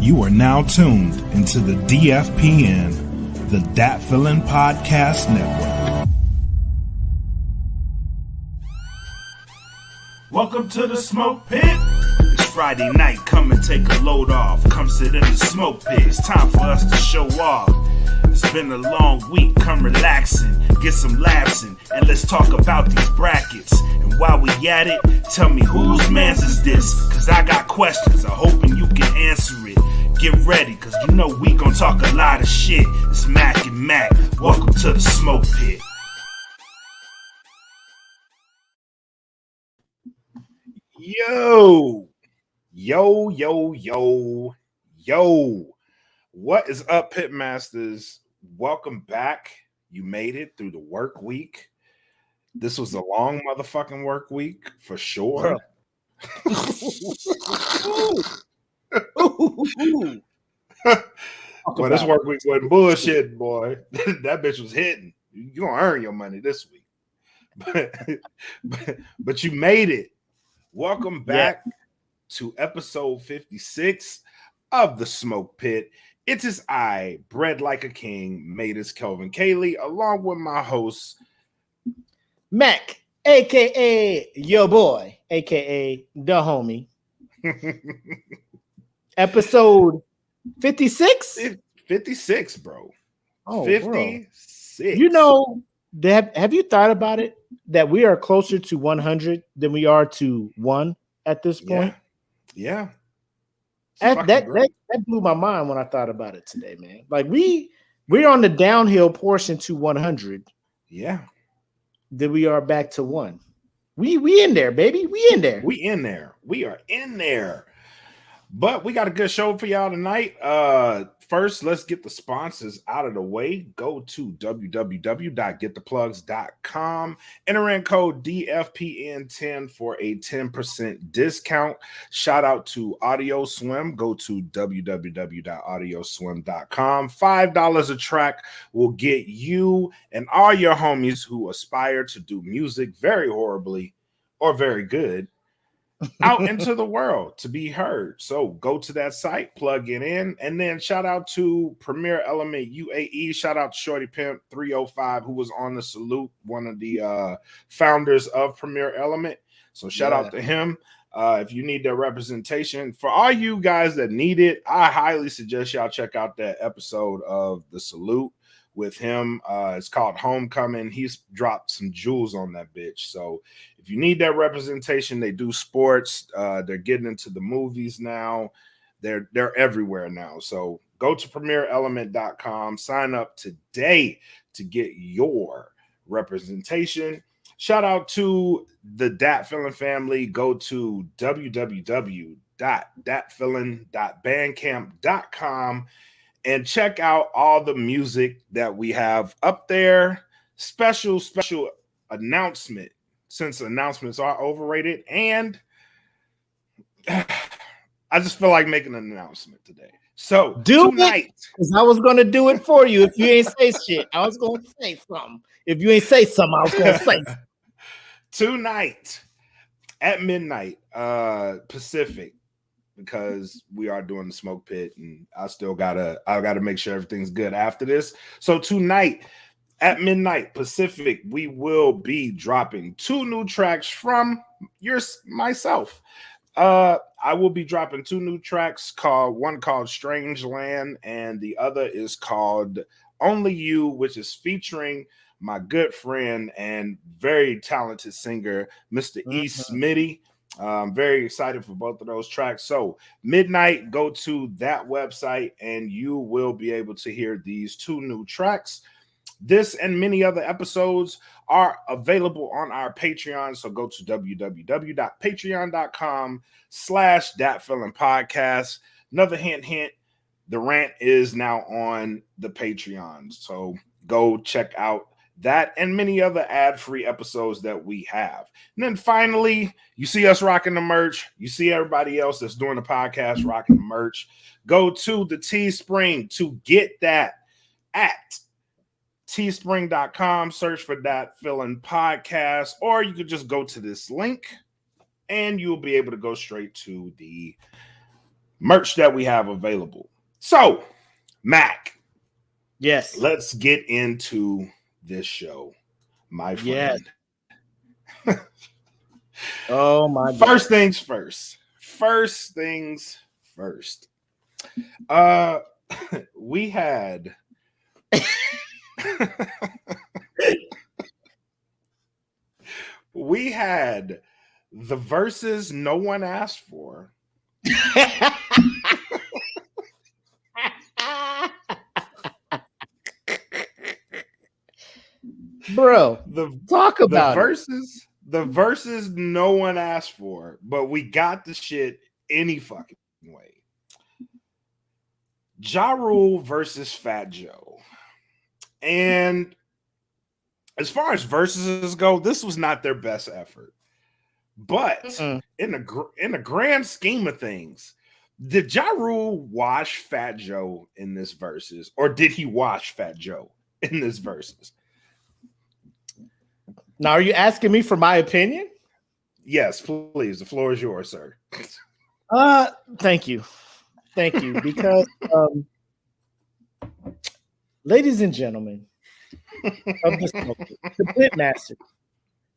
You are now tuned into the DFPN, the Dat Feelin Podcast Network. Welcome to the Smoke Pit. It's Friday night, come and take a load off. Come sit in the Smoke Pit, it's time for us to show off. It's been a long week, come relaxing, get some laughs in, and let's talk about these brackets. And while we at it, tell me whose man's is this? Cause I got questions, I'm hoping you can answer it. Get ready, cause you know we gon' talk a lot of shit. It's Mac and Mac, welcome to the Smoke Pit. Yo, what is up, Pitmasters? Welcome back. You made it through the work week. This was a long motherfucking work week for sure. Well, this work week wasn't bullshit, boy. That bitch was hitting. You gonna earn your money this week, but you made it. Welcome back to episode 56 of the Smoke Pit. It is I, bred like a king, made as Kelvin Cayley, along with my host Mac, aka your boy, aka the homie. Episode 56? 56, bro. Oh, 56. Bro. You know, have you thought about it? That we are closer to 100 than we are to 1 at this point. Yeah. That blew my mind when I thought about it today, man. Like we're on the downhill portion to 100. Yeah. Then we are back to 1. We in there, baby. We in there. We are in there. But we got a good show for y'all tonight. First, let's get the sponsors out of the way. Go to www.gettheplugs.com. Enter in code DFPN10 for a 10% discount. Shout out to Audio Swim. Go to www.audioswim.com. $5 a track will get you and all your homies who aspire to do music very horribly or very good out into the world to be heard. So go to that site, plug it in, and then shout out to Premier Element UAE. Shout out to Shorty Pimp 305, who was on the salute, one of the founders of Premier Element. So shout out to him. If you need that representation, for all you guys that need it, I highly suggest y'all check out that episode of the salute with him. It's called Homecoming. He's dropped some jewels on that bitch. So if you need that representation, they do sports. They're getting into the movies now. They're everywhere now. So go to premierelement.com. Sign up today to get your representation. Shout out to the Dat Feelin family. Go to www.datfeelin.bandcamp.com and check out all the music that we have up there. Special announcement, since announcements are overrated. And I just feel like making an announcement today. So tonight, because I was going to do it for you if you ain't say shit. I was going to say something. If you ain't say something, I was going to say something. Tonight at midnight Pacific, because we are doing the Smoke Pit and I gotta make sure everything's good after this. So tonight at midnight Pacific, we will be dropping 2 new tracks from myself. I will be dropping 2 new tracks, one called Strange Land and the other is called Only You, which is featuring my good friend and very talented singer, Mr. E. Smitty. I'm very excited for both of those tracks. So midnight, go to that website and you will be able to hear these 2 new tracks. This and many other episodes are available on our Patreon. So go to www.patreon.com/datfeelinpodcast. Another hint, the rant is now on the Patreon. So go check out that and many other ad-free episodes that we have. And then finally, you see us rocking the merch. You see everybody else that's doing the podcast rocking the merch. Go to the Teespring to get that at teespring.com. Search for Dat Feelin Podcast, or you could just go to this link and you'll be able to go straight to the merch that we have available. So, Mac. Yes. Let's get into this show, my friend. Yes. Oh my God. First things first. We had we had the Verzuz no one asked for. Bro, talk about the Verzuz no one asked for, but we got the shit any fucking way. Ja Rule versus Fat Joe. And as far as Verzuz go, this was not their best effort. But in the grand scheme of things, did Ja Rule wash Fat Joe in this Verzuz, or did he wash Fat Joe in this Verzuz? Now, are you asking me for my opinion? Yes, please. The floor is yours, sir. Thank you. Because, ladies and gentlemen of the Pitmasters,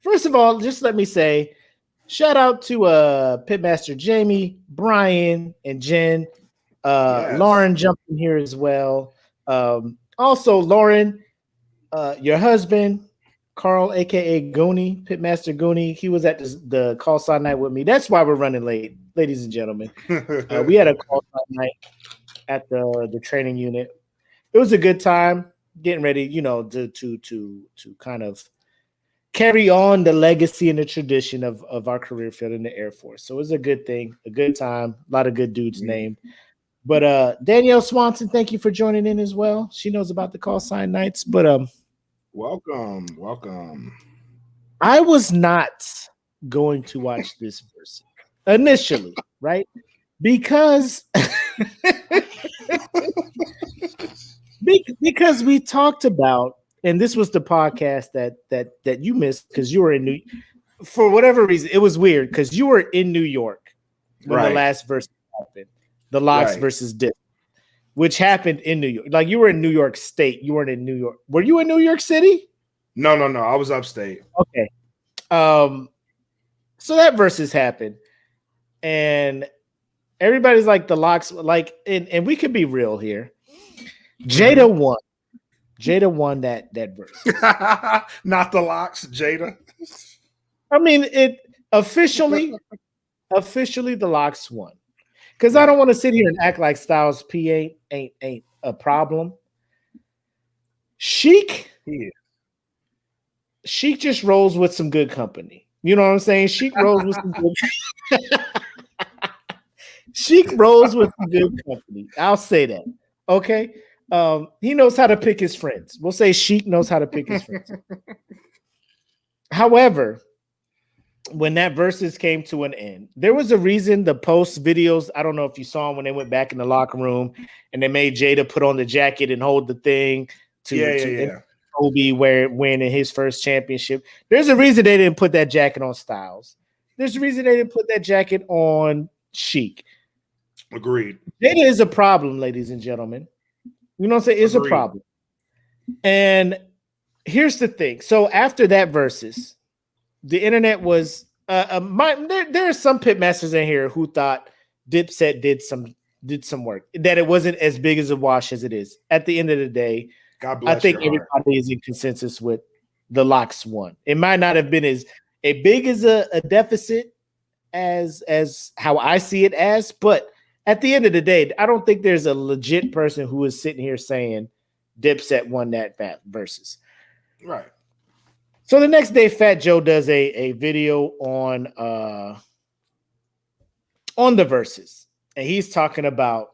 first of all, just let me say, shout out to Pitmaster Jamie, Brian, and Jen. Yes. Lauren jumped in here as well. Also, Lauren, your husband, Carl, aka Goonie, Pitmaster Goonie, he was at the call sign night with me. That's why we're running late, ladies and gentlemen. We had a call sign night at the training unit. It was a good time, getting ready, to kind of carry on the legacy and the tradition of our career field in the Air Force. So it was a good thing, a good time, a lot of good dudes named. But Danielle Swanson, thank you for joining in as well. She knows about the call sign nights, but welcome. I was not going to watch this verse initially, right? Because because we talked about, and this was the podcast that you missed because you were for whatever reason. It was weird because you were in New York when the last verse happened, the Locks versus Dip, which happened in New York. Like, you were in New York State. You weren't in New York. Were you in New York City? No. I was upstate. Okay. So that versus happened, and everybody's like, the Locks, like, and we could be real here. Jada won that verse. Not the Locks, Jada. I mean, it officially the Locks won. Because I don't want to sit here and act like Styles P ain't a problem. Sheik just rolls with some good company. You know what I'm saying? Sheik rolls with some good Sheik rolls with some good company. I'll say that. Okay. He knows how to pick his friends. We'll say Sheik knows how to pick his friends. However, when that versus came to an end, there was a reason the post videos, I don't know if you saw them when they went back in the locker room and they made Jada put on the jacket and hold the thing to Kobe winning his first championship. There's a reason they didn't put that jacket on Styles. There's a reason they didn't put that jacket on Sheik. Agreed. Jada is a problem, ladies and gentlemen. You know what I'm saying? It's a problem. And here's the thing. So after that versus, the internet was there are some Pitmasters in here who thought Dipset did some work, that it wasn't as big as a wash as it is. At the end of the day, God bless, I think everybody is in consensus with the Locks won. It might not have been as big as a deficit as how I see it as, but at the end of the day, I don't think there's a legit person who is sitting here saying Dipset won that versus. Right. So the next day, Fat Joe does a video on the verses, and he's talking about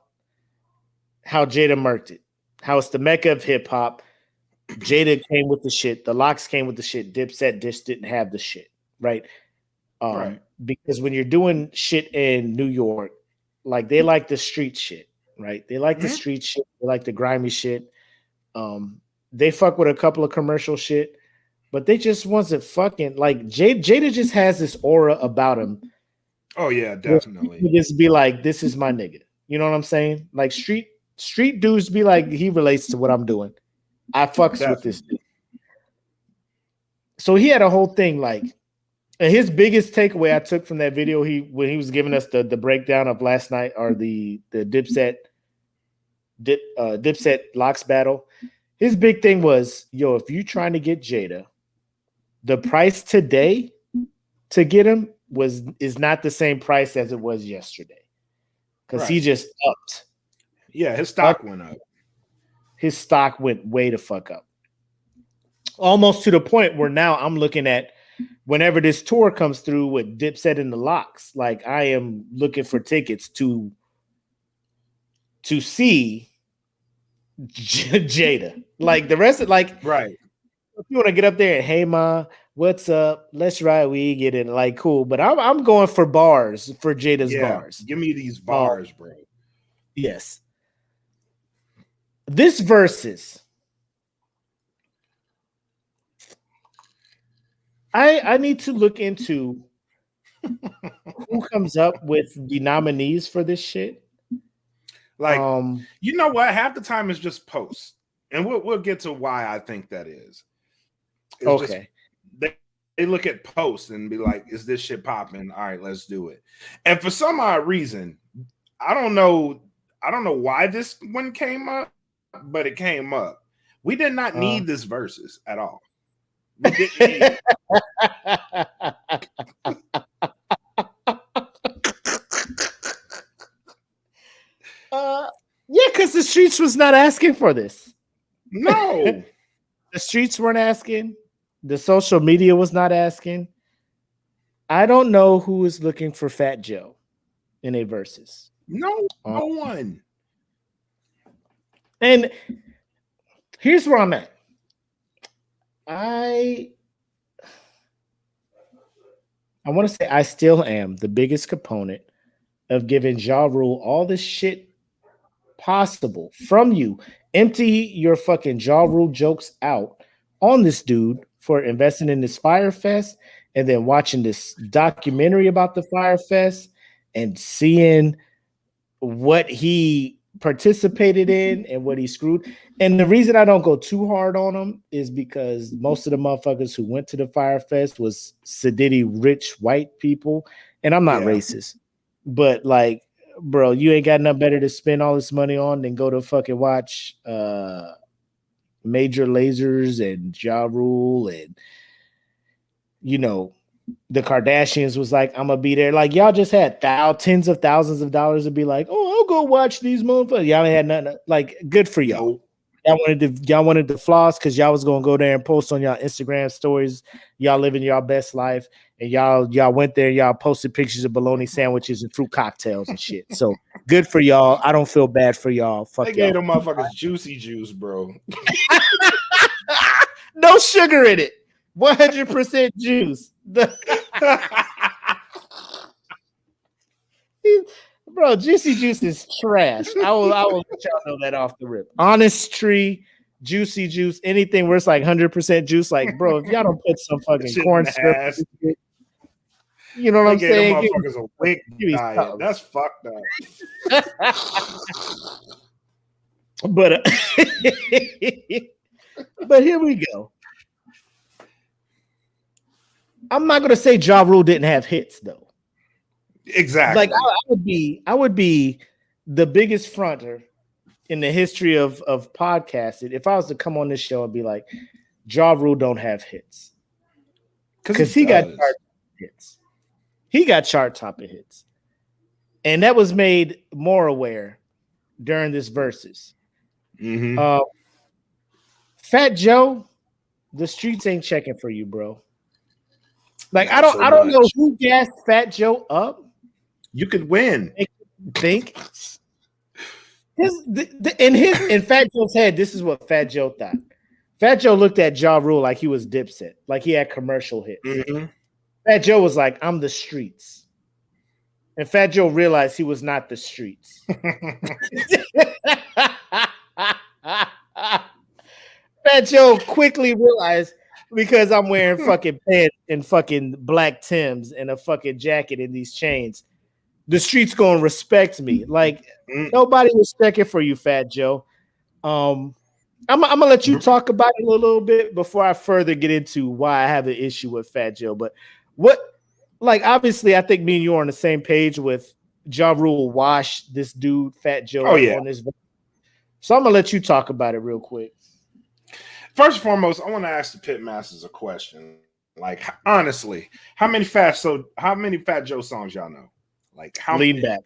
how Jada murked it, how it's the mecca of hip hop. Jada came with the shit, the Locks came with the shit. Dipset just didn't have the shit, right? Because when you're doing shit in New York, like, they like the street shit, right? They like the street shit. They like the grimy shit. They fuck with a couple of commercial shit, but they just wasn't fucking, like, Jada just has this aura about him. Oh yeah, definitely. Just be like, this is my nigga. You know what I'm saying? Like street dudes be like, he relates to what I'm doing. I fucks with this dude. So he had a whole thing like, and his biggest takeaway I took from that video, when he was giving us the breakdown of last night, or the Dipset Locks battle, his big thing was, yo, if you're trying to get Jada, the price today to get him is not the same price as it was yesterday. Because he just upped. Yeah, his stock went up. His stock went way the fuck up. Almost to the point where now I'm looking at, whenever this tour comes through with Dipset and the Locks, like I am looking for tickets to see Jada. Like the rest of, like, right. If you want to get up there and, hey ma, what's up? Let's ride. We get it. Like, cool. But I'm going for bars, for Jada's bars. Give me these bars, bro. Yes. This Verzuz, I need to look into who comes up with the nominees for this shit. Like, you know what? Half the time it's just posts, and we'll get to why I think that is. It's okay. Just, they look at posts and be like, "Is this shit popping? All right, let's do it." And for some odd reason, I don't know why this one came up, but it came up. We did not need this Verzuz at all. We didn't need it. Yeah, because the streets was not asking for this. No. The streets weren't asking. The social media was not asking. I don't know who is looking for Fat Joe in a Verzuz. No one. And here's where I'm at. I want to say I still am the biggest component of giving Ja Rule all the shit possible from you. Empty your fucking Ja Rule jokes out on this dude for investing in this Fyre Fest, and then watching this documentary about the Fyre Fest and seeing what he participated in and what he screwed. And the reason I don't go too hard on him is because most of the motherfuckers who went to the Fyre Fest was sedity rich white people. And I'm not racist, but like, bro, you ain't got nothing better to spend all this money on than go to fucking watch Major Lasers and Ja Rule, and you know, the Kardashians was like, I'm gonna be there. Like, y'all just had tens of thousands of dollars to be like, oh, I'll go watch these motherfuckers. Y'all ain't had nothing. Like, good for y'all. Y'all wanted the floss because y'all was gonna go there and post on y'all Instagram stories. Y'all living y'all best life, and y'all went there. Y'all posted pictures of bologna sandwiches and fruit cocktails and shit. So good for y'all. I don't feel bad for y'all. Fuck they y'all. gave them motherfuckers juicy juice, bro. No sugar in it. 100% juice. Bro, Juicy Juice is trash. I will let y'all know that off the rip. Honest Tree, Juicy Juice, anything where it's like 100% juice. Like, bro, if y'all don't put some fucking corn syrup, you know what I'm saying? Them motherfuckers a wick diet. That's fucked up. But here we go. I'm not gonna say Ja Rule didn't have hits though. Exactly. Like I would be the biggest fronter in the history of podcasting if I was to come on this show and be like, Ja Rule don't have hits. Because he got chart hits. He got chart topping hits. And that was made more aware during this Verzuz. Mm-hmm. Fat Joe, the streets ain't checking for you, bro. Like, I don't know who gassed Fat Joe up. You could win. Think in Fat Joe's head, this is what Fat Joe thought. Fat Joe looked at Ja Rule like he was Dipset, like he had commercial hits. Mm-hmm. Fat Joe was like, I'm the streets. And Fat Joe realized he was not the streets. Fat Joe quickly realized, because I'm wearing fucking pants and fucking black Timbs and a fucking jacket and these chains, the streets gonna respect me. Like Mm. nobody was checking for you, Fat Joe. I'm gonna let you talk about it a little bit before I further get into why I have an issue with Fat Joe. But what, like, obviously, I think me and you are on the same page with Ja Rule wash this dude Fat Joe Oh, yeah. on this. So I'm gonna let you talk about it real quick. First and foremost, I want to ask the Pitmasters a question. Like, honestly, how many Fat Joe songs y'all know? Like, how Lean back,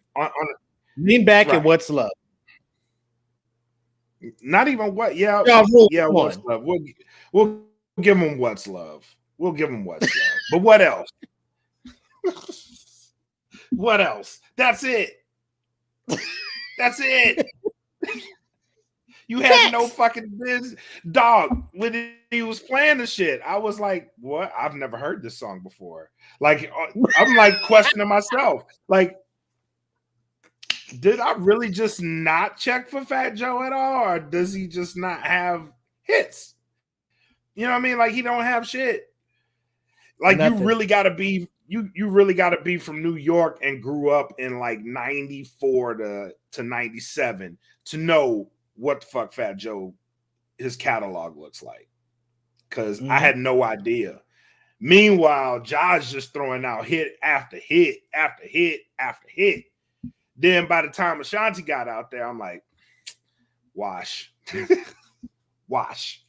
right. and What's Love. Not even what? Yeah, What's Love? We'll give them What's Love. We'll give them What's Love. But what else? What else? That's it. That's it. You had no fucking business, dog. When he was playing the shit, I was like, "What? I've never heard this song before." Like, I'm like questioning myself. Like, did I really just not check for Fat Joe at all, or does he just not have hits? You know what I mean? Like, he don't have shit. Like, Nothing. you really got to be from New York and grew up in like 94 to 97 to know what the fuck Fat Joe, his catalog looks like. Because I had no idea. Meanwhile, Josh just throwing out hit after hit after hit after hit. Then by the time Ashanti got out there, I'm like, wash. Wash.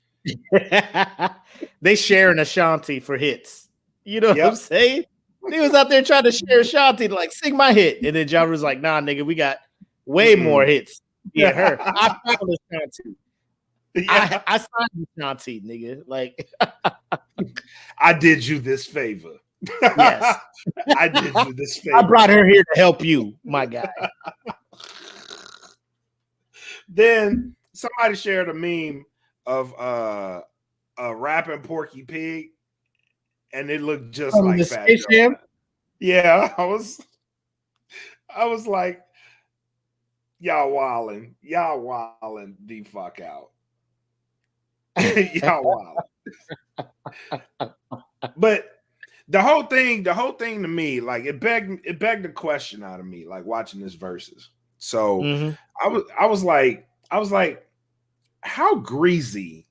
They sharing Ashanti for hits. You know what I'm saying? He was out there trying to share Ashanti to like sing my hit. And then John was like, nah, nigga, we got way more hits. Yeah, her. I found Ashanti. Yeah. I signed Ashanti, nigga. Like I did you this favor. Yes. I did you this favor. I brought her here to help you, my guy. Then somebody shared a meme of a rapping Porky Pig, and it looked just like Fat Joe. Yeah, I was like, y'all wildin' the fuck out. Y'all wildin'. But the whole thing to me, like it begged the question out of me, like watching this Verzuz. So I was like, how greasy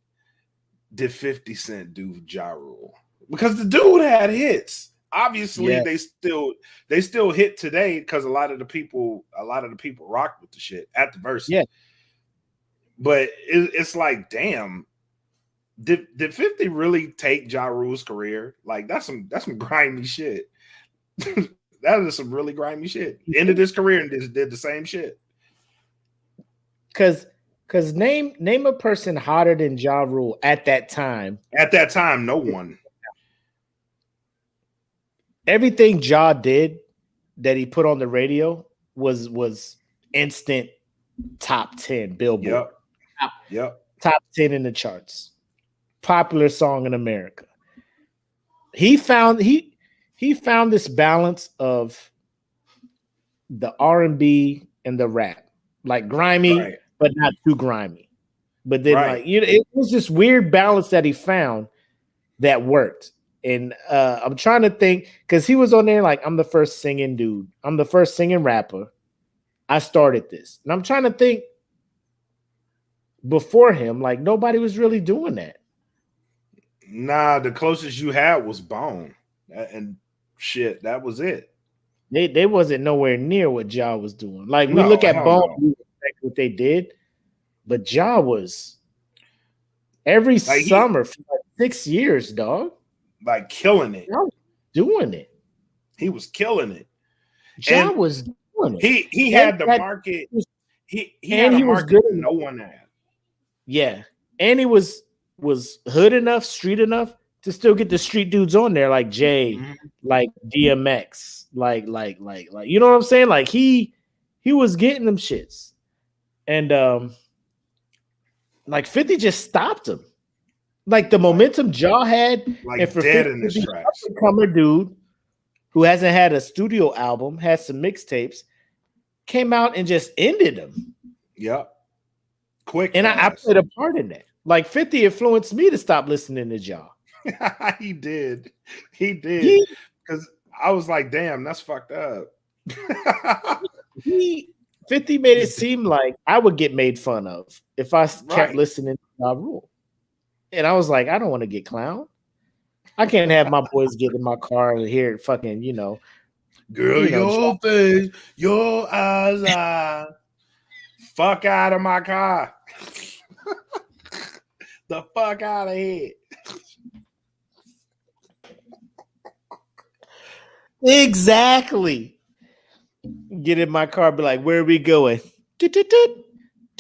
did 50 Cent do Ja Rule? Because the dude had hits. Obviously, they still hit today because a lot of the people rocked with the shit at the Verzuz. Yeah. But it's like, damn. Did 50 really take Ja Rule's career? Like that's some grimy shit. That is some really grimy shit. Ended his career and did the same shit. Cause name a person hotter than Ja Rule at that time. At that time, no one. Everything Ja did that he put on the radio was instant top 10 Billboard. Yep. Top 10 in the charts. Popular song in America. He found this balance of the R&B and the rap, like grimy, but not too grimy. But then, like, you know, it was this weird balance that he found that worked. And I'm trying to think, because he was on there like, I'm the first singing dude. I'm the first singing rapper. I started this. And I'm trying to think before him, like nobody was really doing that. Nah, the closest you had was Bone. And shit, that was it. They wasn't nowhere near what Ja was doing. Like, we look at Bone, we respect what they did, but Ja was every summer for like 6 years, dog. Like killing it. Ja was doing it. He was killing it. Ja was doing it. He had the market. He had a market no one had. Yeah. And he was hood enough, street enough to still get the street dudes on there, like Jay, like DMX, like you know what I'm saying? Like he was getting them shits, and like 50 just stopped him. Like the momentum Ja had, like and for dead 50 in his tracks. to become a dude who hasn't had a studio album, had some mixtapes, came out and just ended them. Yep, quick. And I played a part in that. Like 50 influenced me to stop listening to Ja. He did. Because I was like, damn, that's fucked up. 50 made it seem like I would get made fun of if I kept Right. listening to Ja Rule. And I was like, I don't want to get clowned. I can't have my boys get in my car and hear it fucking, Girl, your face, your eyes, fuck out of my car. The fuck out of here. Exactly. Get in my car, be like, where are we going?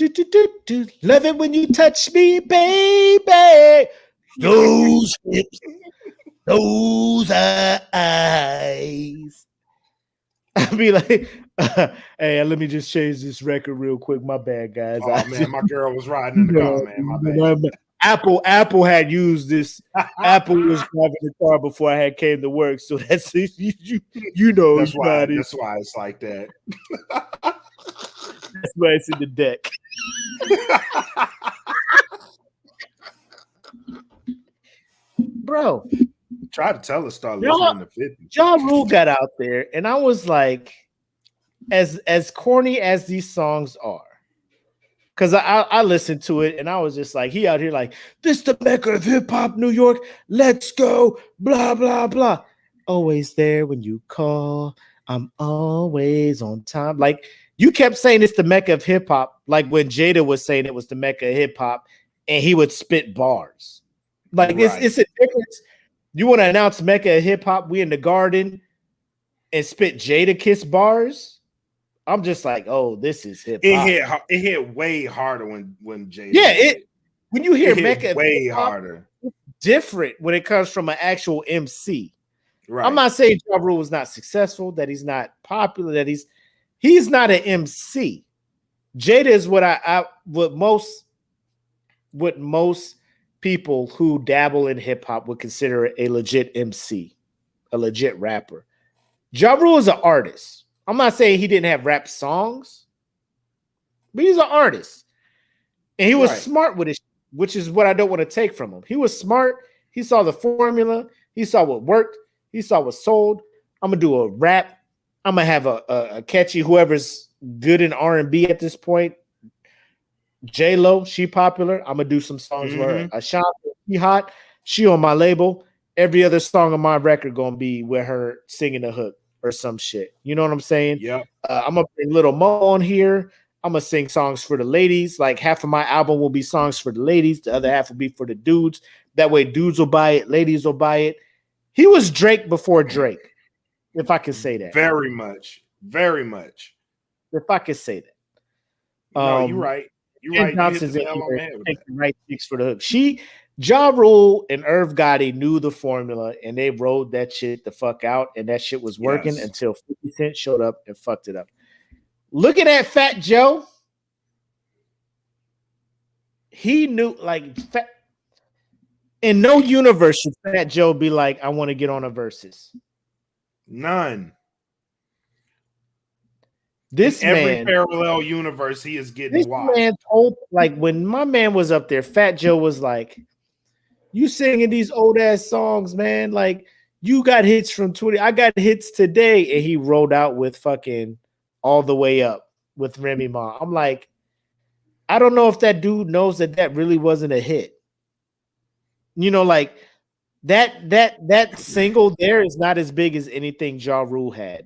Love it when you touch me, baby. Those hips, those eyes. I'd be like, hey, let me just change this record real quick. My bad, guys. Oh man, my girl was riding in the car, man. My bad. Apple had used this. Apple was driving the car before I had came to work, so that's you know. That's why it's like that. That's why it's in the deck. Bro, try to tell us start listening to 50. Ja Rule got out there, and I was like, as corny as these songs are, because I listened to it and I was just like, he out here like, this the Mecca of hip hop, New York. Let's go, blah blah blah. Always there when you call. I'm always on time. Like you kept saying it's the Mecca of hip hop, like when Jada was saying it was the Mecca of hip hop, and he would spit bars. Like right. it's a difference. You want to announce Mecca of hip hop? We in the garden and spit Jada Kiss bars. I'm just like, oh, this is hip hop. It hit way harder when Jada. Yeah, when you hear Mecca way harder. It's different when it comes from an actual MC. Right. I'm not saying Ja Rule was not successful, that he's not popular, that he's not an MC. Jada is what most people who dabble in hip hop would consider a legit MC, a legit rapper. Ja Rule is an artist. I'm not saying he didn't have rap songs, but he's an artist. And he was smart with it, which is what I don't want to take from him. He was smart. He saw the formula. He saw what worked. He saw what sold. I'm going to do a rap. I'm going to have a catchy, whoever's good in R&B at this point. J-Lo, she popular. I'm going to do some songs with her. Ashanti, she hot. She on my label. Every other song on my record going to be with her singing the hook or some shit. You know what I'm saying? Yeah. I'm going to bring Little Mo on here. I'm going to sing songs for the ladies. Like half of my album will be songs for the ladies. The other half will be for the dudes. That way dudes will buy it. Ladies will buy it. He was Drake before Drake, if I could say that. Very much. Very much. If I could say that. No, you're right. You're right. Johnson's in here. Take the right picks for the hook. Ja Rule and Irv Gotti knew the formula, and they rode that shit the fuck out, and that shit was working until 50 Cent showed up and fucked it up. Looking at Fat Joe, he knew, like, in no universe should Fat Joe be like, I want to get on a Verzuz. None. This in every man, parallel universe, he is getting watched. Man told, like, when my man was up there, Fat Joe was like, you singing these old ass songs, man. Like, you got hits from 20. I got hits today. And he rolled out with fucking All the Way Up with Remy Ma. I'm like, I don't know if that dude knows that really wasn't a hit. You know, like that single there is not as big as anything Ja Rule had.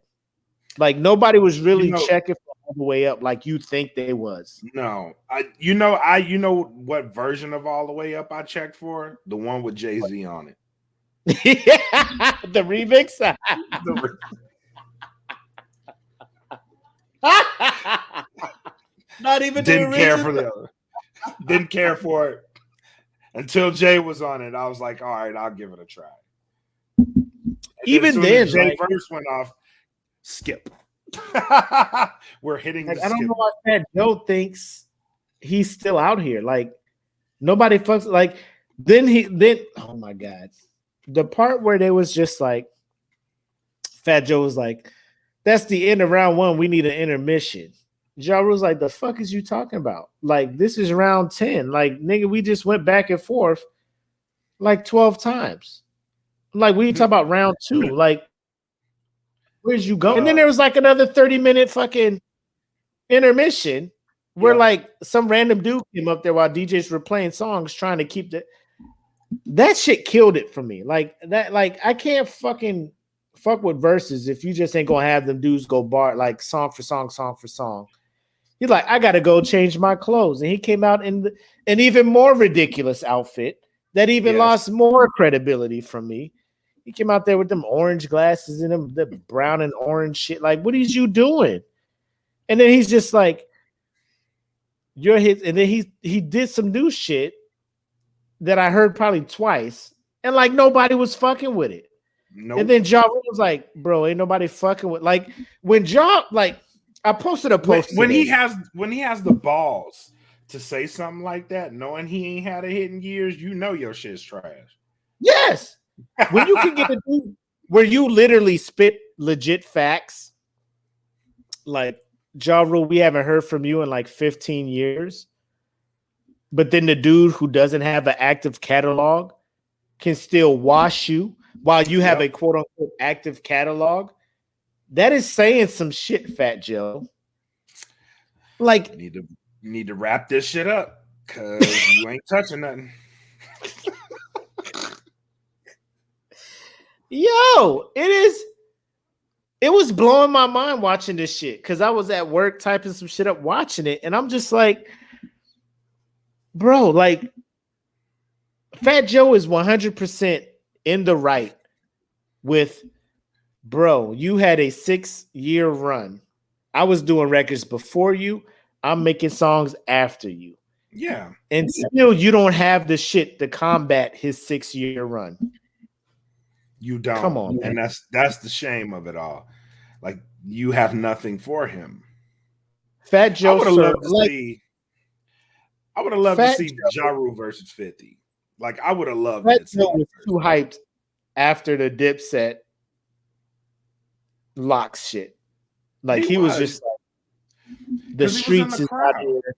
Like nobody was really checking for All the Way Up like you think they was. No, you know what version of All the Way Up I checked for? The one with Jay-Z on it. The remix. Not even didn't care for the other. Didn't care for it until Jay was on it. I was like, all right, I'll give it a try. Even then, Jay first went off. Skip. We're hitting. Like, I don't know why Fat Joe thinks he's still out here. Like nobody fucks. Like then oh my god, the part where they was just like Fat Joe was like, "That's the end of round one. We need an intermission." Ja Rule's like, "The fuck is you talking about? Like this is round 10. Like nigga, we just went back and forth like 12 times. Like we talk about round 2. Like." Where's you going? And then there was like another 30-minute fucking intermission where like some random dude came up there while DJs were playing songs trying to keep that shit killed it for me. Like that, like I can't fucking fuck with Verzuz if you just ain't gonna have them dudes go bar like song for song, song for song. He's like, I gotta go change my clothes. And he came out in an even more ridiculous outfit that even lost more credibility from me. He came out there with them orange glasses and them the brown and orange shit. Like, what is you doing? And then he's just like, you're his. And then he did some new shit that I heard probably twice, and like nobody was fucking with it. Nope. And then Ja was like, bro, ain't nobody fucking with like when Ja like I posted a post when he has the balls to say something like that, knowing he ain't had a hit in years, you know your shit's trash. Yes. When you can get a dude where you literally spit legit facts, like Ja Rule, we haven't heard from you in like 15 years. But then the dude who doesn't have an active catalog can still wash you while you have a quote unquote active catalog. That is saying some shit, Fat Joe. Like you need to wrap this shit up because you ain't touching nothing. Yo, it was blowing my mind watching this shit because I was at work typing some shit up, watching it, and I'm just like, bro, like Fat Joe is 100% in the right with, bro, you had a 6-year run. I was doing records before you. I'm making songs after you. Yeah. And still you don't have the shit to combat his 6-year run. You don't. Come on, man. And that's the shame of it all. Like you have nothing for him. Fat Joe I would have loved to see Ja Rule versus 50. Like I would have loved Fat it. Joe was too hyped after the Dipset Locks shit. Like he was just like, the streets is out here.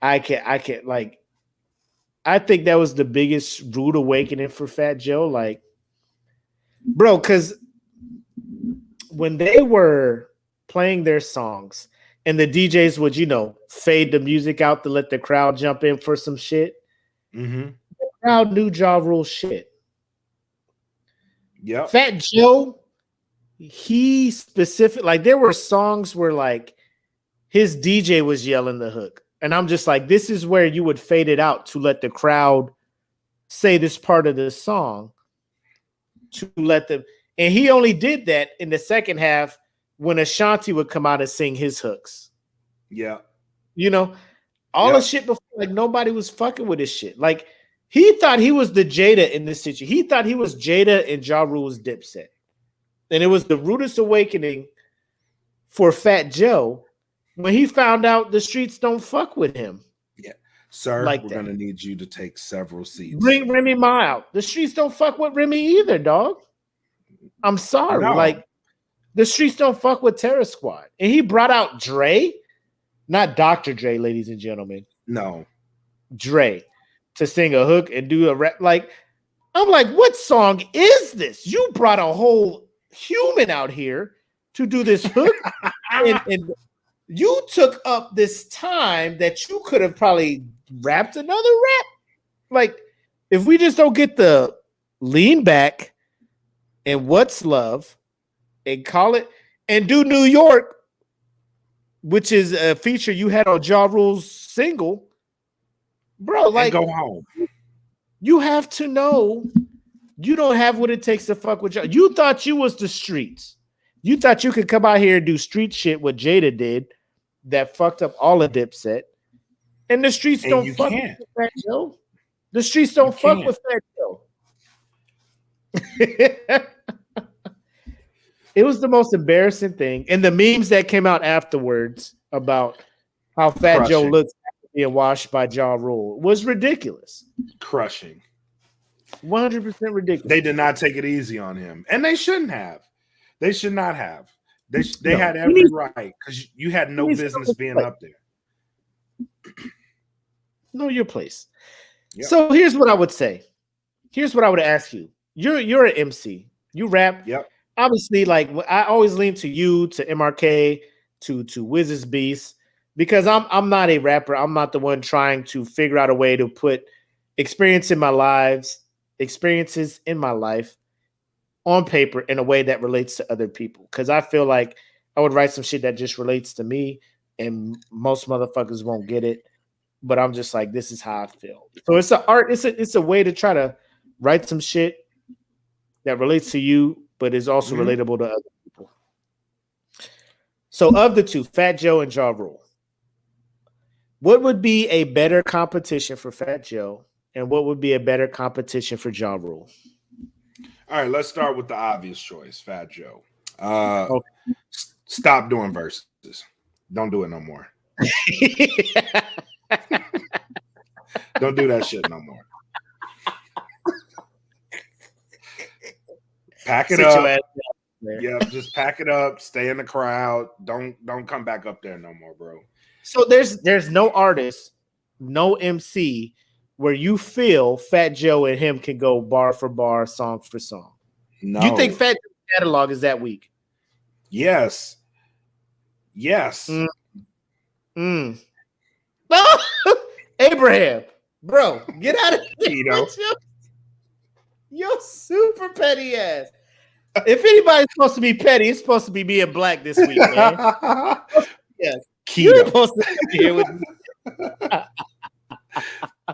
I can't like I think that was the biggest rude awakening for Fat Joe. Like, bro, because when they were playing their songs and the DJs would, fade the music out to let the crowd jump in for some shit. Mm-hmm. The crowd knew Ja Rule shit. Yeah. Fat Joe, he specific, like there were songs where like his DJ was yelling the hook. And I'm just like, this is where you would fade it out to let the crowd say this part of the song to let them. And he only did that in the second half when Ashanti would come out and sing his hooks. Yeah. All the shit before, like nobody was fucking with this shit. Like he thought he was the Jada in this situation. He thought he was Jada and Ja Rule's Dipset. And it was the rudest awakening for Fat Joe when he found out the streets don't fuck with him. Yeah. Sir, like we're going to need you to take several seats. Bring Remy Ma out. The streets don't fuck with Remy either, dog. I'm sorry. No. Like, the streets don't fuck with Terror Squad. And he brought out Dre, not Dr. Dre, ladies and gentlemen. No. Dre, to sing a hook and do a rap. Like, I'm like, what song is this? You brought a whole human out here to do this hook. and you took up this time that you could have probably rapped another rap. Like, if we just don't get the lean back and what's love and call it and do New York, which is a feature you had on Ja Rule's single, bro, like and go home. You have to know you don't have what it takes to fuck with Ja. You thought you was the streets. You thought you could come out here and do street shit what Jada did that fucked up all of Dipset. And the streets don't fuck with Fat Joe. The streets don't fuck with Fat Joe. It was the most embarrassing thing. And the memes that came out afterwards about how Fat Joe looks after being washed by Ja Rule was ridiculous. Crushing. 100% ridiculous. They did not take it easy on him. And they shouldn't have. They should not have. They had every right because you had no business being up there. Know your place. Yep. So here's what I would say. Here's what I would ask you. You're an MC. You rap. Yep. obviously, like I always lean to you, to MRK, to Wiz's Beast, because I'm not a rapper. I'm not the one trying to figure out a way to put experiences in my life on paper in a way that relates to other people. Because I feel like I would write some shit that just relates to me, and most motherfuckers won't get it. But I'm just like, this is how I feel. So it's an art. It's a way to try to write some shit that relates to you, but is also relatable to other people. So of the two, Fat Joe and Ja Rule, what would be a better competition for Fat Joe, and what would be a better competition for Ja Rule? All right, let's start with the obvious choice, Fat Joe. Okay. Stop doing verses. Don't do it no more. Don't do that shit no more. Pack it up. Yeah, just pack it up. Stay in the crowd. Don't come back up there no more, bro. So there's no artist, no MC where you feel Fat Joe and him can go bar for bar, song for song. No. You think Fat Joe's catalog is that weak? Yes. Yes. Abraham, bro, get out of here. Yo, super petty ass. If anybody's supposed to be petty, it's supposed to be being black this week, man. Yes. You're supposed to be here with me.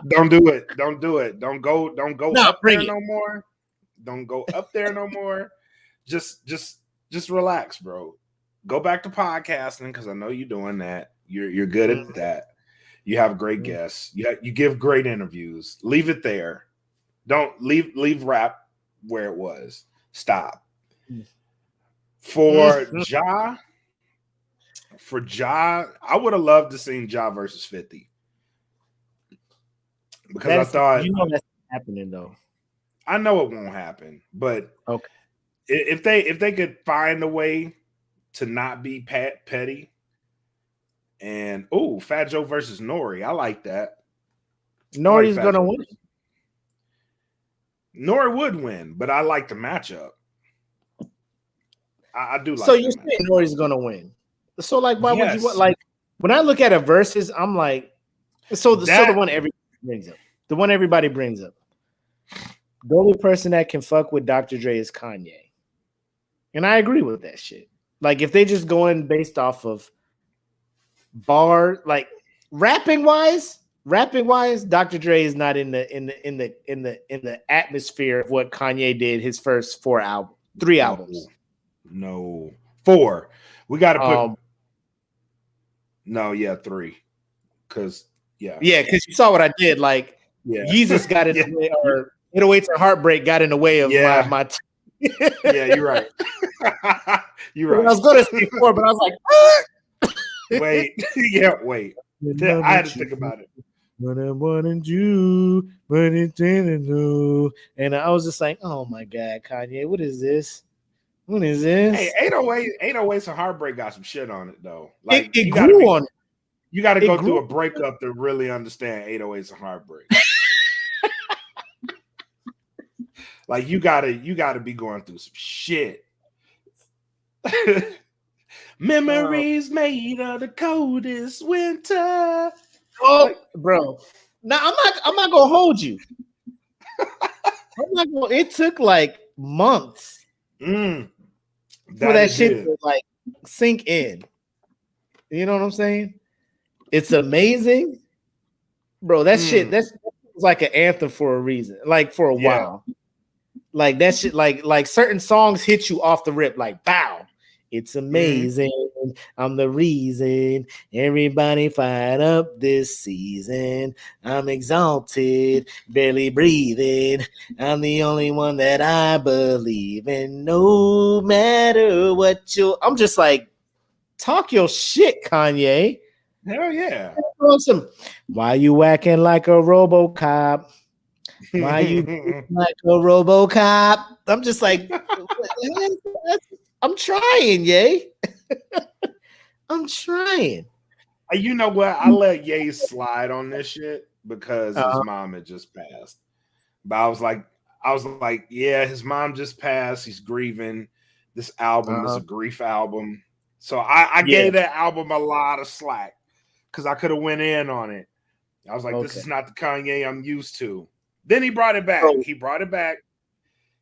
Don't do it. Don't do it. Don't go up there no more. Don't go up there no more. Just relax, bro. Go back to podcasting because I know you're doing that. You're good at that. You have great guests. You give great interviews. Leave it there. Don't leave rap where it was. Stop. For Ja, I would have loved to see Ja versus 50. Because I thought that's happening though. I know it won't happen, but okay. If they could find a way to not be petty, and Fat Joe versus Nori, I like that. Nori's gonna win. Nori would win, but I like the matchup. I do like. So you're saying Nori's gonna win? So like, why would you want? Like, when I look at a versus, I'm like, so the one everybody brings up. The one everybody brings up. The only person that can fuck with Dr. Dre is Kanye, and I agree with that shit. Like, if they just going based off of bar, like rapping wise, Dr. Dre is not in the atmosphere of what Kanye did his first 3 albums. No, 4. We got to put. No, 3. Because because you saw what I did. Like, Yeezus got in the way, or 808s and Heartbreak got in the way of my. Yeah, you're right. You're right. I was going to say 4, but I was like, wait. I had to think about it. What I wanted you, but it didn't do. And I was just like, oh my God, Kanye, what is this? What is this? Hey, 808s and Heartbreak got some shit on it though. Like it grew on it. You got to go through a breakup to really understand 808s and Heartbreak. Like you gotta be going through some shit. Memories made of the coldest winter. Bro. Now I'm not gonna hold you. It took like months for that shit to like sink in. You know what I'm saying? It's amazing, bro. That shit that's like an anthem for a reason. Like for a while. Like that shit, like certain songs hit you off the rip, like bow. It's amazing. I'm the reason everybody fired up this season. I'm exalted, barely breathing. I'm the only one that I believe in. No matter what I'm just like, talk your shit, Kanye. Hell yeah. Awesome. Why you acting like a RoboCop? Why you like a RoboCop? I'm just like, I'm trying, Ye. I'm trying. You know what? I let Ye slide on this shit because his mom had just passed. But I was like, yeah, his mom just passed. He's grieving. This album is a grief album. So I gave that album a lot of slack because I could have went in on it. I was like, this is not the Kanye I'm used to. Then he brought it back. He brought it back.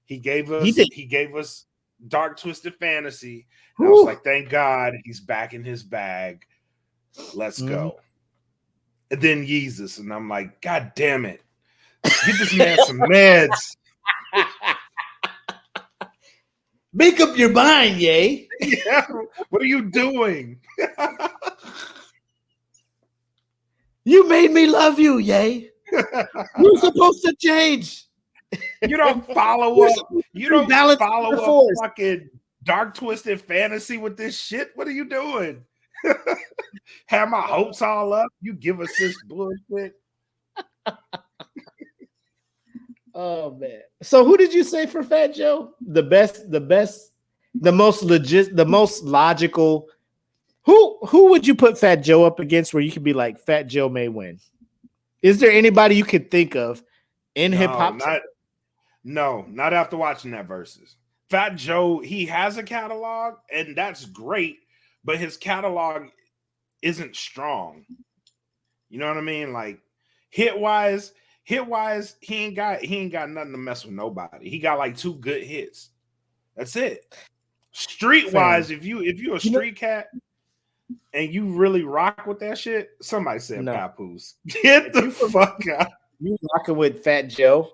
He gave us Dark Twisted Fantasy. And I was like, thank God he's back in his bag. Let's go. And then Yeezus. And I'm like, God damn it. Get this man some meds. Make up your mind, Ye. Yeah. What are you doing? You made me love you, Ye. You're supposed to change. You don't follow up. You don't follow up fucking Dark Twisted Fantasy with this shit. What are you doing? Have my hopes all up. You give us this bullshit. Oh man. So who did you say for Fat Joe? The best, the most legit, the most logical. Who would you put Fat Joe up against where you could be like Fat Joe may win? Is there anybody you could think of in hip hop? Not after watching that Verzuz. Fat Joe, he has a catalog, and that's great, but his catalog isn't strong. You know what I mean? Like hit wise, he ain't got nothing to mess with nobody. He got like 2 good hits. That's it. Street wise, if you're a street cat and you really rock with that shit, somebody said Papoose. Get the fuck out. You rocking with Fat Joe.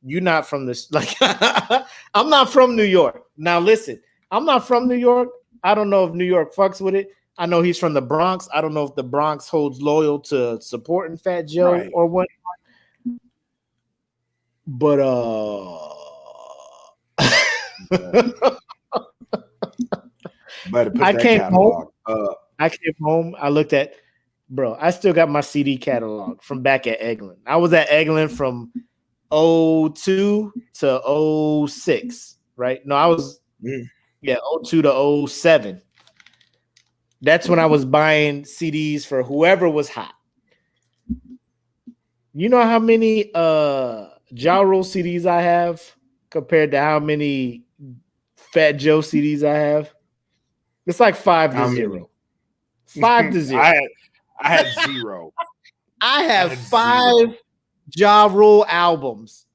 You're not from this. Like, I'm not from New York. Now, listen, I'm not from New York. I don't know if New York fucks with it. I know he's from the Bronx. I don't know if the Bronx holds loyal to supporting Fat Joe or what. But I came home. I looked at, bro. I still got my CD catalog from back at Eglin. I was at Eglin from 02 to 06, right? No, I was 02 to 07. That's when I was buying CDs for whoever was hot. You know how many Ja Rule CDs I have compared to how many Fat Joe CDs I have? It's like 5 to 0. 5 to 0. I had 0. I have 5 Ja Rule albums,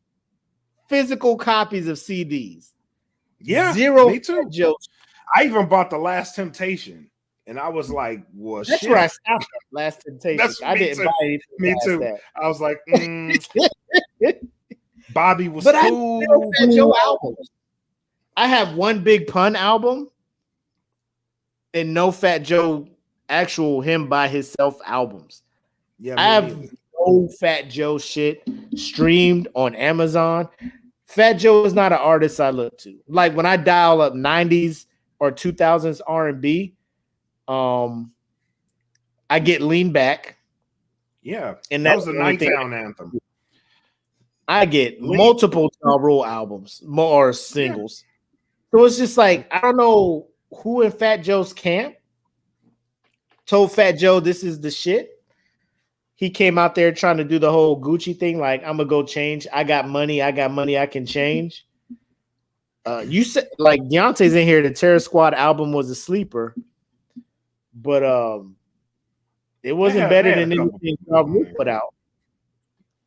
physical copies of CDs. Yeah, 0 me too. Joe. I even bought The Last Temptation, and I was like, "Well, that's shit." where I stopped. Last Temptation. I didn't buy anything. Me too. That. I was like, Bobby was but cool. I have Fat Joe albums. I have one Big Pun album, and no Fat Joe actual him by himself albums. Yeah, I have no Fat Joe shit streamed on Amazon. Fat Joe is not an artist I look to. Like when I dial up 90s or 2000s R&B, I get Lean Back. Yeah, and that was the Nighttown anthem. I get multiple Ja Rule albums, more singles. So it's just like, I don't know who in Fat Joe's camp told Fat Joe this is the shit. He came out there trying to do the whole Gucci thing, like, I'm gonna go change. I got money, I can change. You said like Deontay's in here, the Terror Squad album was a sleeper, but it wasn't better than anything Ja Rule put out.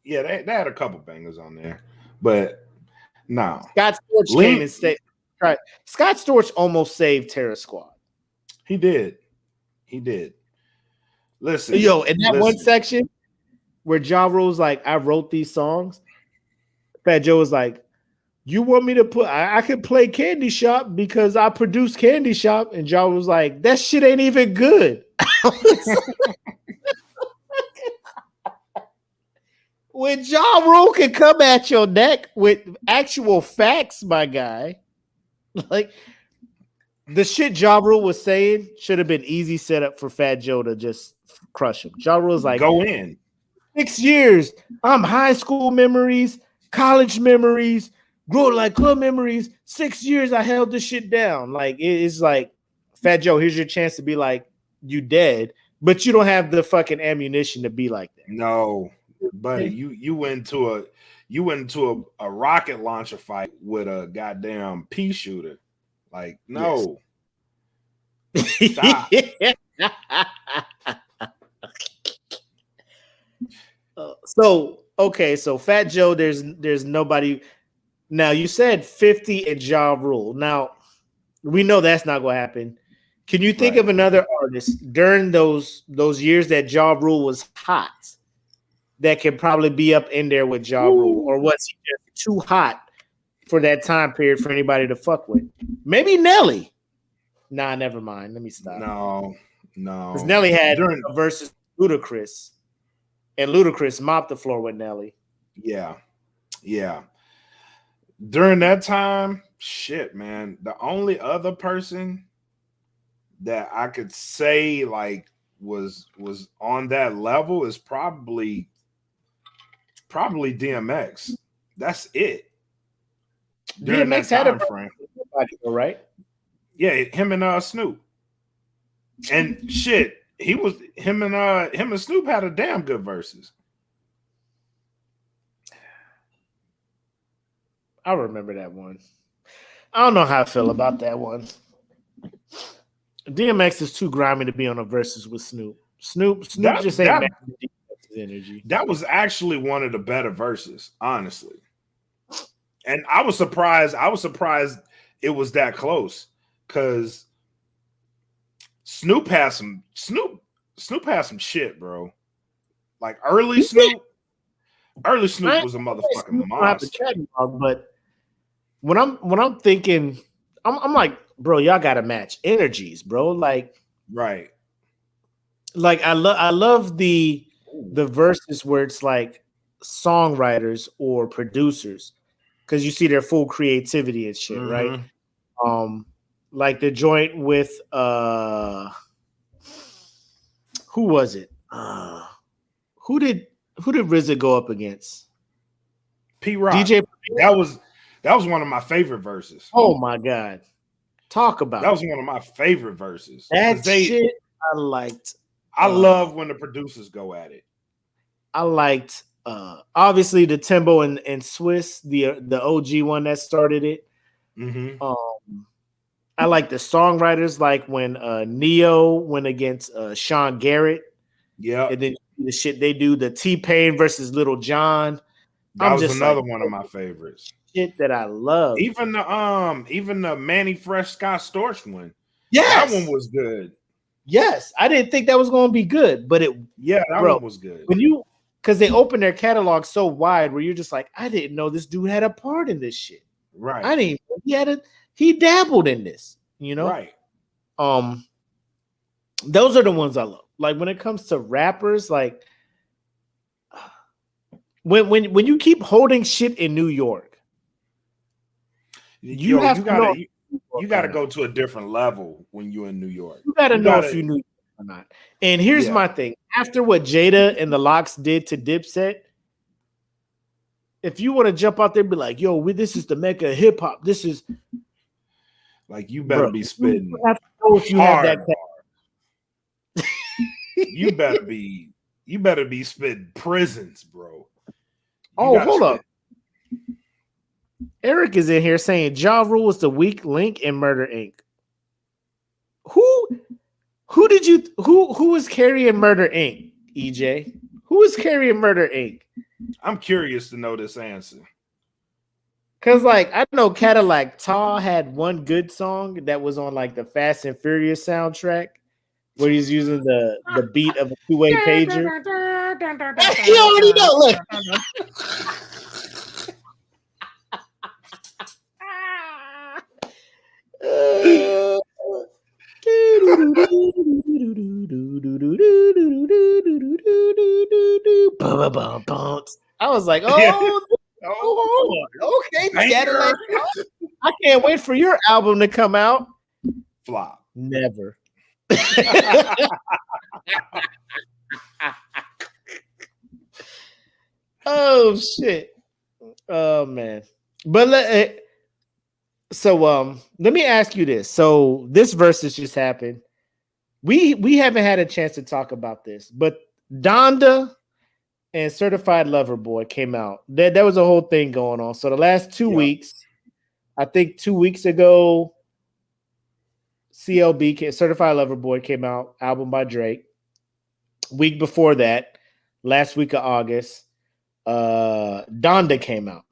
Yeah, they had a couple bangers on there, but no. Scott Storch came and stayed. Right. Scott Storch almost saved Terror Squad. He did. Listen, in that one section where Ja Rule's like, I wrote these songs, Fat Joe was like, you want me to put, I could play Candy Shop because I produced Candy Shop. And Ja was like, that shit ain't even good. When Ja Rule can come at your neck with actual facts, my guy, like the shit Ja Rule was saying should have been easy setup for Fat Joe to just crush him. Ja Rule's like, go in 6 years. I'm high school memories, college memories, grow like club memories. 6 years I held this shit down. Like it's like, Fat Joe, here's your chance to be like, you dead, but you don't have the fucking ammunition to be like that. No. Buddy, you went into a rocket launcher fight with a goddamn pea shooter. Like, no. Stop. So Fat Joe, there's nobody. Now you said 50 and Ja Rule. Now we know that's not going to happen. Can you think of another artist during those years that Ja Rule was hot that can probably be up in there with Ja Rule, or was he just too hot for that time period for anybody to fuck with? Maybe Nelly. Nah, never mind. Let me stop. No. Because Nelly had a versus Ludacris, and Ludacris mopped the floor with Nelly. Yeah. During that time, shit, man. The only other person that I could say like was on that level is probably DMX. That's it. During DMX that had time frame, right? Yeah, him and Snoop. And shit, him and Snoop had a damn good verses. I remember that one. I don't know how I feel about that one. DMX is too grimy to be on a versus with Snoop. Snoop just ain't matching DMX's energy. That was actually one of the better verses, honestly. And I was surprised it was that close, because Snoop has some shit, bro. Like early Snoop was a motherfucking monster. But when I'm thinking, I'm like, bro, y'all gotta match energies, bro. Like, right. Like I love the verses where it's like songwriters or producers, because you see their full creativity and shit, right? Like the joint with who was it? Who did RZA go up against? P Rock. DJ. That was one of my favorite verses. Oh my god, talk about that was one of my favorite verses. That shit I liked. I love when the producers go at it. I liked obviously the Timbo and Swiss, the OG one that started it. I like the songwriters, like when Neo went against Sean Garrett. Yeah. And then the shit they do, the T-Pain versus Little John. That was another one of my favorites. Shit that I love. Even the Manny Fresh Scott Storch one. Yes. That one was good. Yes. I didn't think that was going to be good, but that one was good. Because they opened their catalog so wide where you're just like, I didn't know this dude had a part in this shit. Right. I didn't know he dabbled in this, you know? Right. Those are the ones I love. Like when it comes to rappers, like when you keep holding shit in New York, you gotta go to a different level when you're in New York. You gotta know if you knew or not. And here's my thing: after what Jada and the Lox did to Dipset, if you want to jump out there and be like, "Yo, this is the mecca of hip hop," this is like you better be spitting. You have to know if you have that. You better be spitting prisons, bro. Hold up. Eric is in here saying Ja Rule is the weak link in Murder Inc. Who was carrying Murder Inc., EJ? Who was carrying Murder Inc.? I'm curious to know this answer. Cause like I know Cadillac Taw had one good song that was on like the Fast and Furious soundtrack, where he's using the beat of a two-way pager. You already know. Look. I was like, okay, Cadillac. I can't wait for your album to come out. Flop. Never. Oh shit. Oh man. But let me ask you this. So this versus just happened. We haven't had a chance to talk about this, but Donda and Certified Lover Boy came out. There was a whole thing going on. So the last 2 weeks, I think 2 weeks ago, Certified Lover Boy came out, album by Drake. Week before that, last week of August, Donda came out.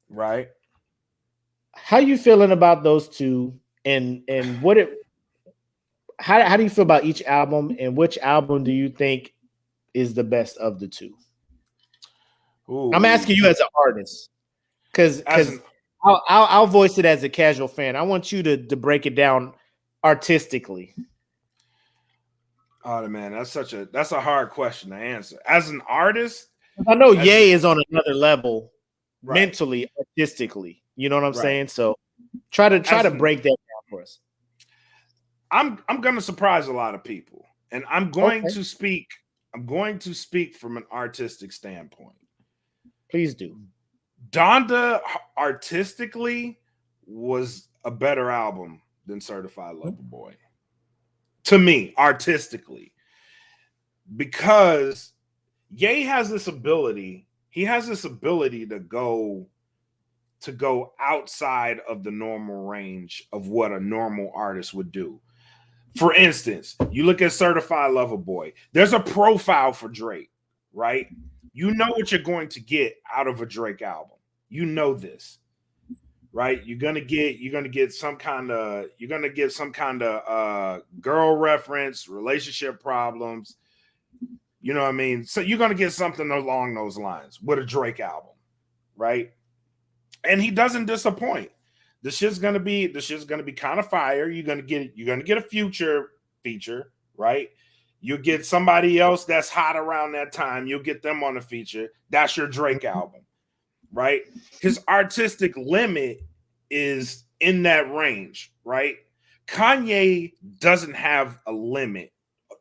Right. How you feeling about those two? And how do you feel about each album? And which album do you think is the best of the two? Ooh. I'm asking you as an artist, because I'll voice it as a casual fan. I want you to break it down artistically. Oh man, that's a hard question to answer. As an artist, I know Ye is on another level, right, mentally, artistically. You know what I'm right. saying? So try to break that down for us. I'm gonna surprise a lot of people, and I'm going to speak from an artistic standpoint. Please do. Donda artistically was a better album than Certified Lover Boy. To me, artistically. Because Ye has this ability, to go outside of the normal range of what a normal artist would do. For instance, you look at Certified Lover Boy, there's a profile for Drake, right? You know what you're going to get out of a Drake album. You know this, right? You're gonna get some kind of girl reference, relationship problems. You know what I mean? So you're gonna get something along those lines with a Drake album, right? And he doesn't disappoint. The shit's gonna be kind of fire. You're gonna get a Future feature, right? You'll get somebody else that's hot around that time. You'll get them on a feature. That's your Drake album, right? His artistic limit is in that range, right? Kanye doesn't have a limit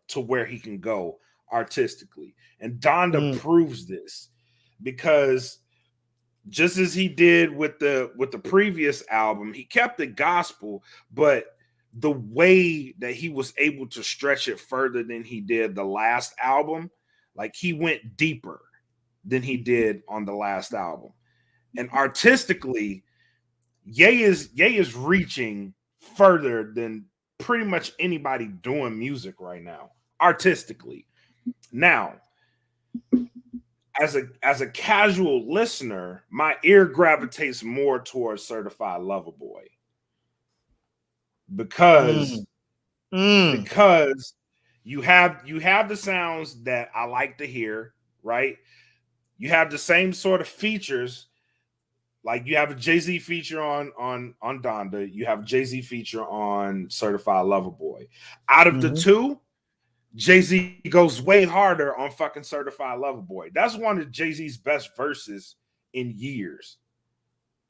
to where he can go artistically, and Donda proves this, because just as he did with the previous album, he kept the gospel, but the way that he was able to stretch it further than he did the last album, like he went deeper than he did on the last album. And artistically, Ye is reaching further than pretty much anybody doing music right now, artistically. Now, as a casual listener, my ear gravitates more towards Certified Lover Boy. Because you have the sounds that I like to hear, right? You have the same sort of features, like you have a Jay-Z feature on Donda, you have a Jay-Z feature on Certified Lover Boy. Out of the two, Jay-Z goes way harder on fucking Certified Lover Boy. That's one of Jay-Z's best verses in years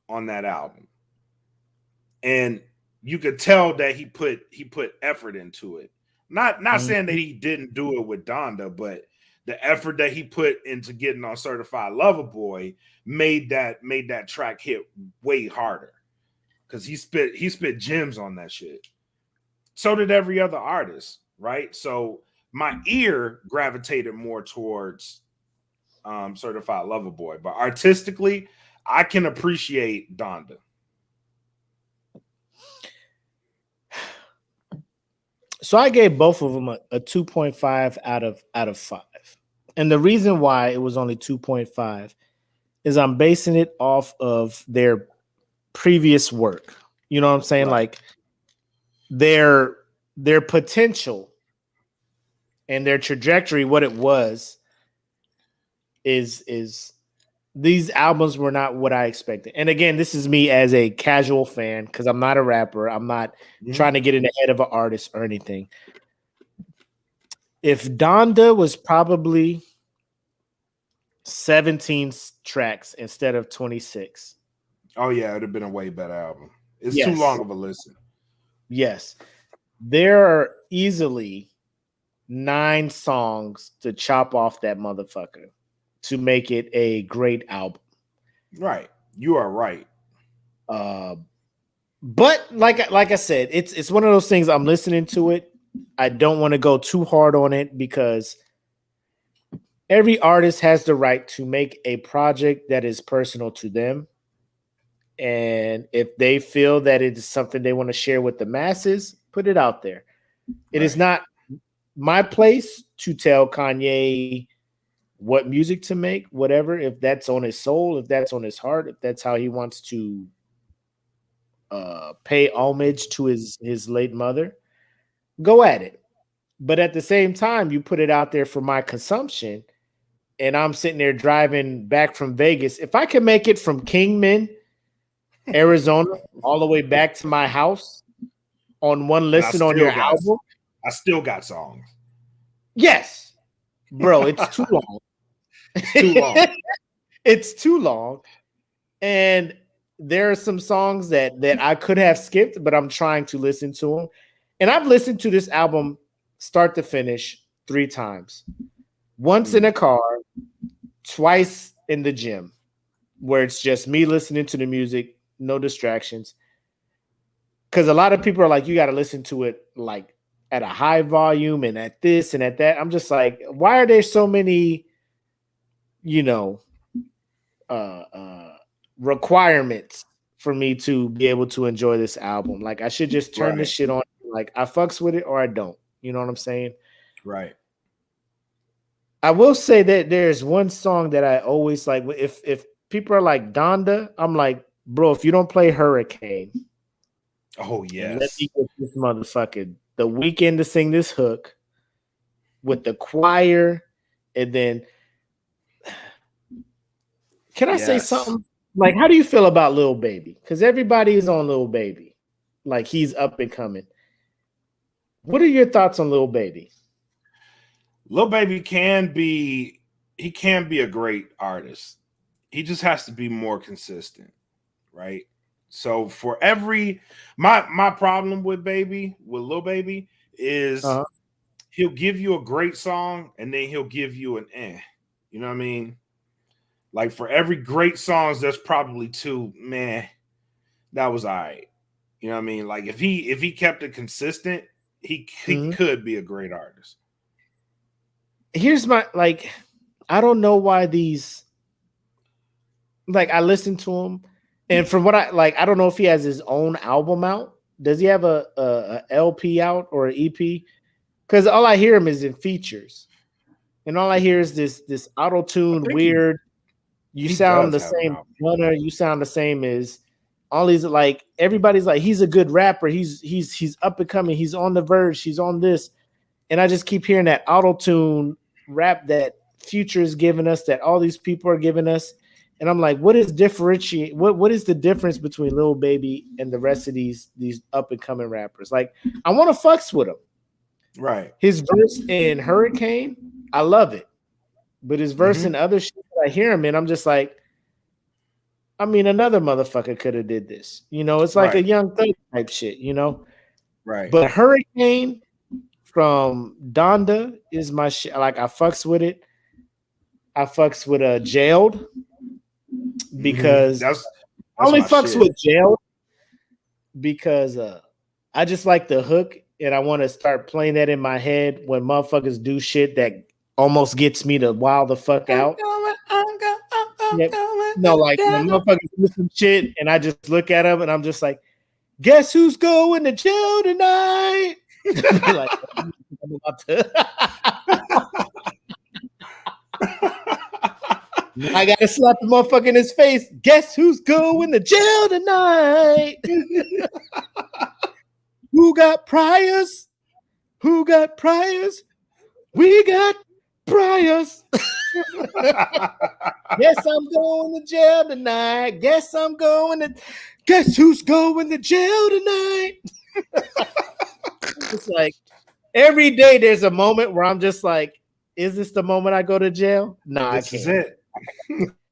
on that album. And you could tell that he put effort into it. Not saying that he didn't do it with Donda, but the effort that he put into getting on Certified Lover Boy made that track hit way harder, because he spit gems on that shit. So did every other artist, right? So my ear gravitated more towards Certified Lover Boy, but artistically, I can appreciate Donda. So I gave both of them a 2.5 out of 5. And the reason why it was only 2.5 is I'm basing it off of their previous work. You know what I'm saying? Right. Like their potential and their trajectory, what it was, is these albums were not what I expected. And again, this is me as a casual fan, because I'm not a rapper. I'm not trying to get in the head of an artist or anything. If Donda was probably 17 tracks instead of 26. Oh, yeah, it would have been a way better album. It's too long of a listen. Yes. There are easily 9 songs to chop off that motherfucker to make it a great album. Right. You are right. But like I said, it's one of those things. I'm listening to it. I don't want to go too hard on it, because every artist has the right to make a project that is personal to them. And if they feel that it is something they want to share with the masses, Put it out there. It is Right. not my place to tell Kanye what music to make, whatever, if that's on his soul, if that's on his heart, if that's how he wants to pay homage to his late mother, go at it. But at the same time, you put it out there for my consumption, and I'm sitting there driving back from Vegas. If I can make it from Kingman, Arizona, all the way back to my house on one listen on your album, I still got songs. yes, bro, it's too long. It's too long. It's too long. And there are some songs that I could have skipped, but I'm trying to listen to them. And I've listened to this album start to finish 3 times. Once in a car, twice in the gym, where it's just me listening to the music, no distractions. Because a lot of people are like, you got to listen to it like at a high volume and at this and at that. I'm just like, why are there so many, requirements for me to be able to enjoy this album? Like, I should just turn this shit on. Like, I fucks with it or I don't. You know what I'm saying? Right. I will say that there's one song that I always like. If people are like Donda, I'm like, bro, if you don't play Hurricane, oh yes, let me get this motherfucker The Weeknd to sing this hook with the choir, and then can I say something? Like, how do you feel about Lil Baby? Because everybody is on Lil Baby, like he's up and coming. What are your thoughts on Lil Baby? Lil Baby can be a great artist. He just has to be more consistent, right? So for every my problem with Lil Baby is he'll give you a great song and then he'll give you an you know what I mean? Like for every great songs, there's probably 2, man, that was all right. You know what I mean? Like if he kept it consistent, he could be a great artist. Here's my, like, I don't know why these, like, I listen to him, and from what I don't know if he has his own album out. Does he have a LP out or an EP? Because all I hear him is in features, and all I hear is this auto-tune weird. You sound the same, Gunner. You sound the same as all these. Like everybody's like, he's a good rapper. He's up and coming. He's on the verge. He's on this, and I just keep hearing that auto-tune rap that Future is giving us, that all these people are giving us, and I'm like, what is the difference between Lil Baby and the rest of these up and coming rappers? Like, I want to fucks with him. Right. His verse in Hurricane, I love it. But his verse in other shit I hear him in, I'm just like, I mean, another motherfucker could have did this. It's like a Young Thug type shit, Right. But Hurricane from Donda is my shit. Like, I fucks with it. I fucks with Jailed because that's I only fucks shit with Jailed because I just like the hook, and I want to start playing that in my head when motherfuckers do shit that almost gets me to wild the fuck out. I'm going. No, like when motherfuckers do some shit and I just look at them and I'm just like, guess who's going to jail tonight? Like, I'm about to. I gotta slap the motherfucker in his face. Guess who's going to jail tonight? Who got priors? Who got priors? We got priors. Guess I'm going to jail tonight. Guess who's going to jail tonight? It's like every day there's a moment where I'm just like, is this the moment I go to jail? No, this I can't. Is it.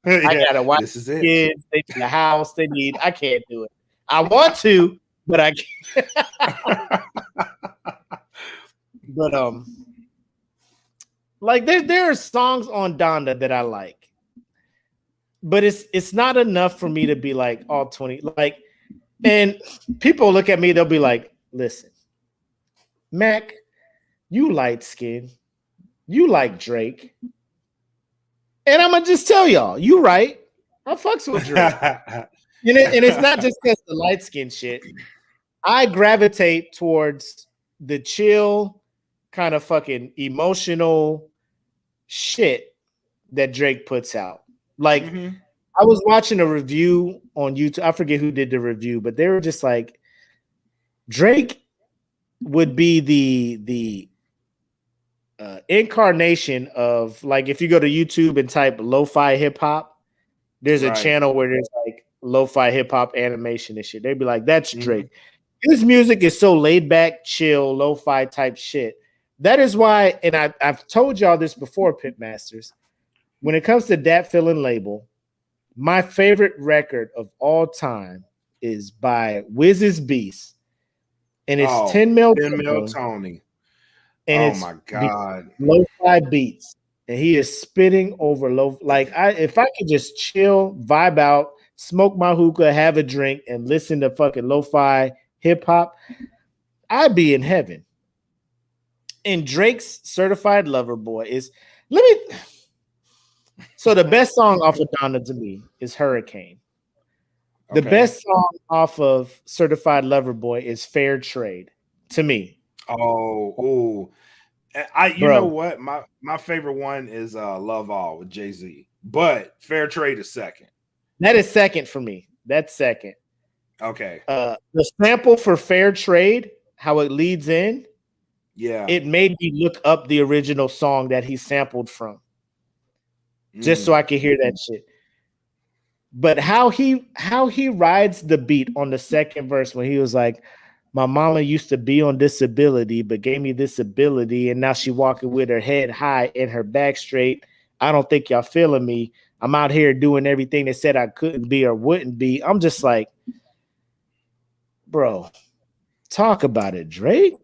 I gotta watch this is it. Kids. They need a house. I can't do it. I want to, but I can't. But like there are songs on Donda that I like, but it's not enough for me to be like all 20. Like, and people look at me, they'll be like, listen, Mac, you light skin, you like Drake. And I'm gonna just tell y'all, you right. I fucks with Drake. And it's not just because the light skin shit. I gravitate towards the chill, kind of fucking emotional shit that Drake puts out. Like, I was watching a review on YouTube. I forget who did the review, but they were just like, Drake would be the incarnation of, like, if you go to YouTube and type lo-fi hip hop, there's a channel where there's like lo-fi hip hop animation and shit. They'd be like, that's Drake. His music is so laid back, chill, lo-fi type shit. That is why, and I've told y'all this before, Pitmasters, when it comes to Dat Feeling label, my favorite record of all time is by Wiz's Beast. And it's 10 Mil Tony. And it's my God. Lo-fi beats. And he is spitting over if I could just chill, vibe out, smoke my hookah, have a drink, and listen to fucking lo-fi hip hop, I'd be in heaven. And Drake's Certified Lover Boy is so the best song off of Donna to me is Hurricane. The best song off of Certified Lover Boy is Fair Trade to me. You know what? My favorite one is Love All with Jay-Z, but Fair Trade is second. That is second for me. That's second. Okay. The sample for Fair Trade, how it leads in, it made me look up the original song that he sampled from, just so I could hear that shit. But how he rides the beat on the second verse when he was like, my mama used to be on disability, but gave me this ability, and now she walking with her head high and her back straight. I don't think y'all feeling me. I'm out here doing everything they said I couldn't be or wouldn't be. I'm just like, bro, talk about it, Drake.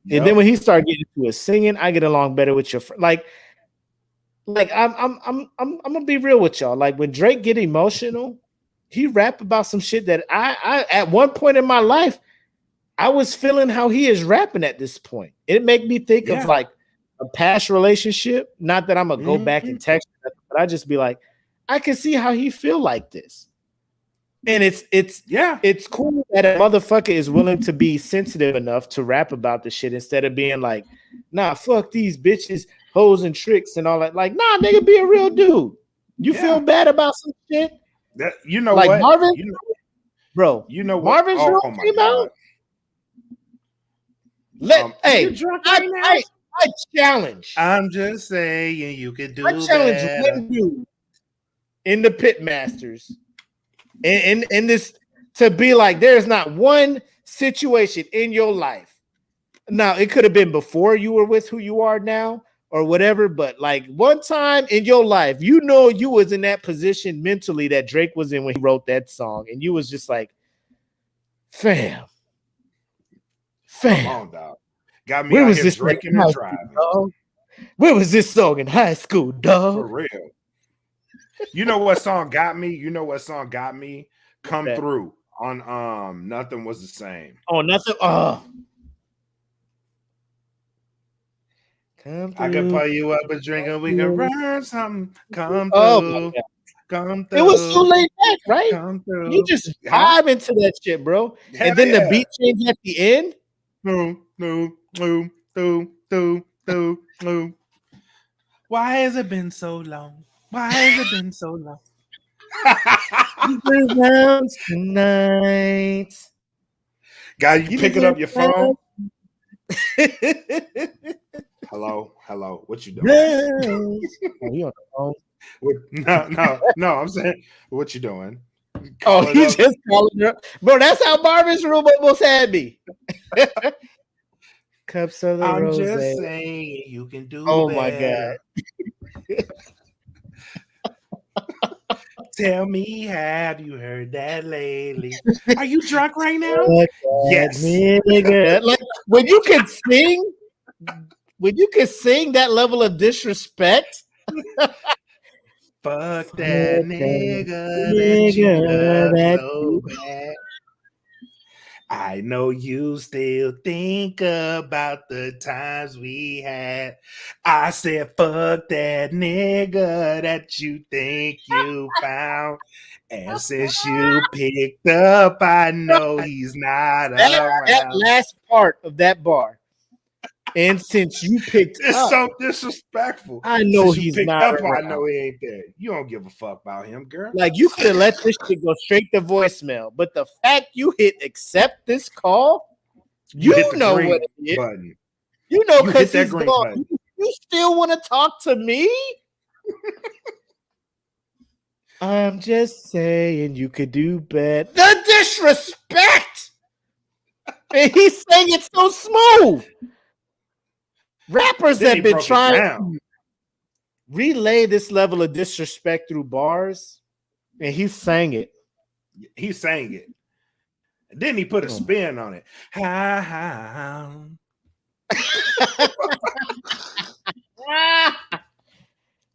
Yep. And then when he started getting to his singing, I get along better with your friend. Like I'm gonna be real with y'all. Like when Drake get emotional, he rap about some shit that I at one point in my life, I was feeling how he is rapping at this point. It made me think of like a past relationship. Not that I'm gonna go back and text, but I just be like, I can see how he feel like this. And it's cool that a motherfucker is willing to be sensitive enough to rap about the shit instead of being like, nah, fuck these bitches, hoes and tricks and all that. Like, nah, nigga, be a real dude. You feel bad about some shit? That you know like what? Marvin, bro, you know what? Marvin's room came out. I challenge. I'm just saying you could do. I challenge better. one dude in the Pitmasters, in this to be like, there's not one situation in your life. Now it could have been before you were with who you are now or whatever, but like one time in your life, you know, you was in that position mentally that Drake was in when he wrote that song, and you was just like, fam. Come on, dog. Got me Where out was here this drinking and driving. Dog? Where was this song in high school, dog? For real. You know what song got me? Come Through on Nothing Was the Same. Oh, nothing. Oh. I can pour you up a drink and we can run something. Come through. Come through. It was so laid back, right? Come through. You just vibe into that shit, bro. And then the beat change at the end. Why has it been so long? Tonight. Guy, you picking up your phone? Hello. What you doing? Are you on the phone? No. I'm saying, what you doing? You just calling her, bro. That's how Marvin's room almost had me. Cups of the rose. I'm just saying you can do. Oh better. My god. Tell me, have you heard that lately? Are you drunk right now? Yes. Nigga. Like when you can sing that level of disrespect. Fuck that nigga that you love so bad. I know you still think about the times we had. I said, fuck that nigga that you think you found. And since you picked up, I know he's not That around. last part of that bar. And since you picked It's up, so disrespectful. I know Since you he's picked not up, I around. know he ain't there. You don't give a fuck about him, girl. Like, you could have let this shit go straight to voicemail, but the fact you hit accept this call, you hit the know green what it is. button. You know, You because hit that he's green gone. button. You still want to talk to me? I'm just saying you could do better. The disrespect! And he's saying it so smooth. Rappers Then he have been broke it trying down. to relay this level of disrespect through bars, and he sang it. He sang it. And then he put a spin on it.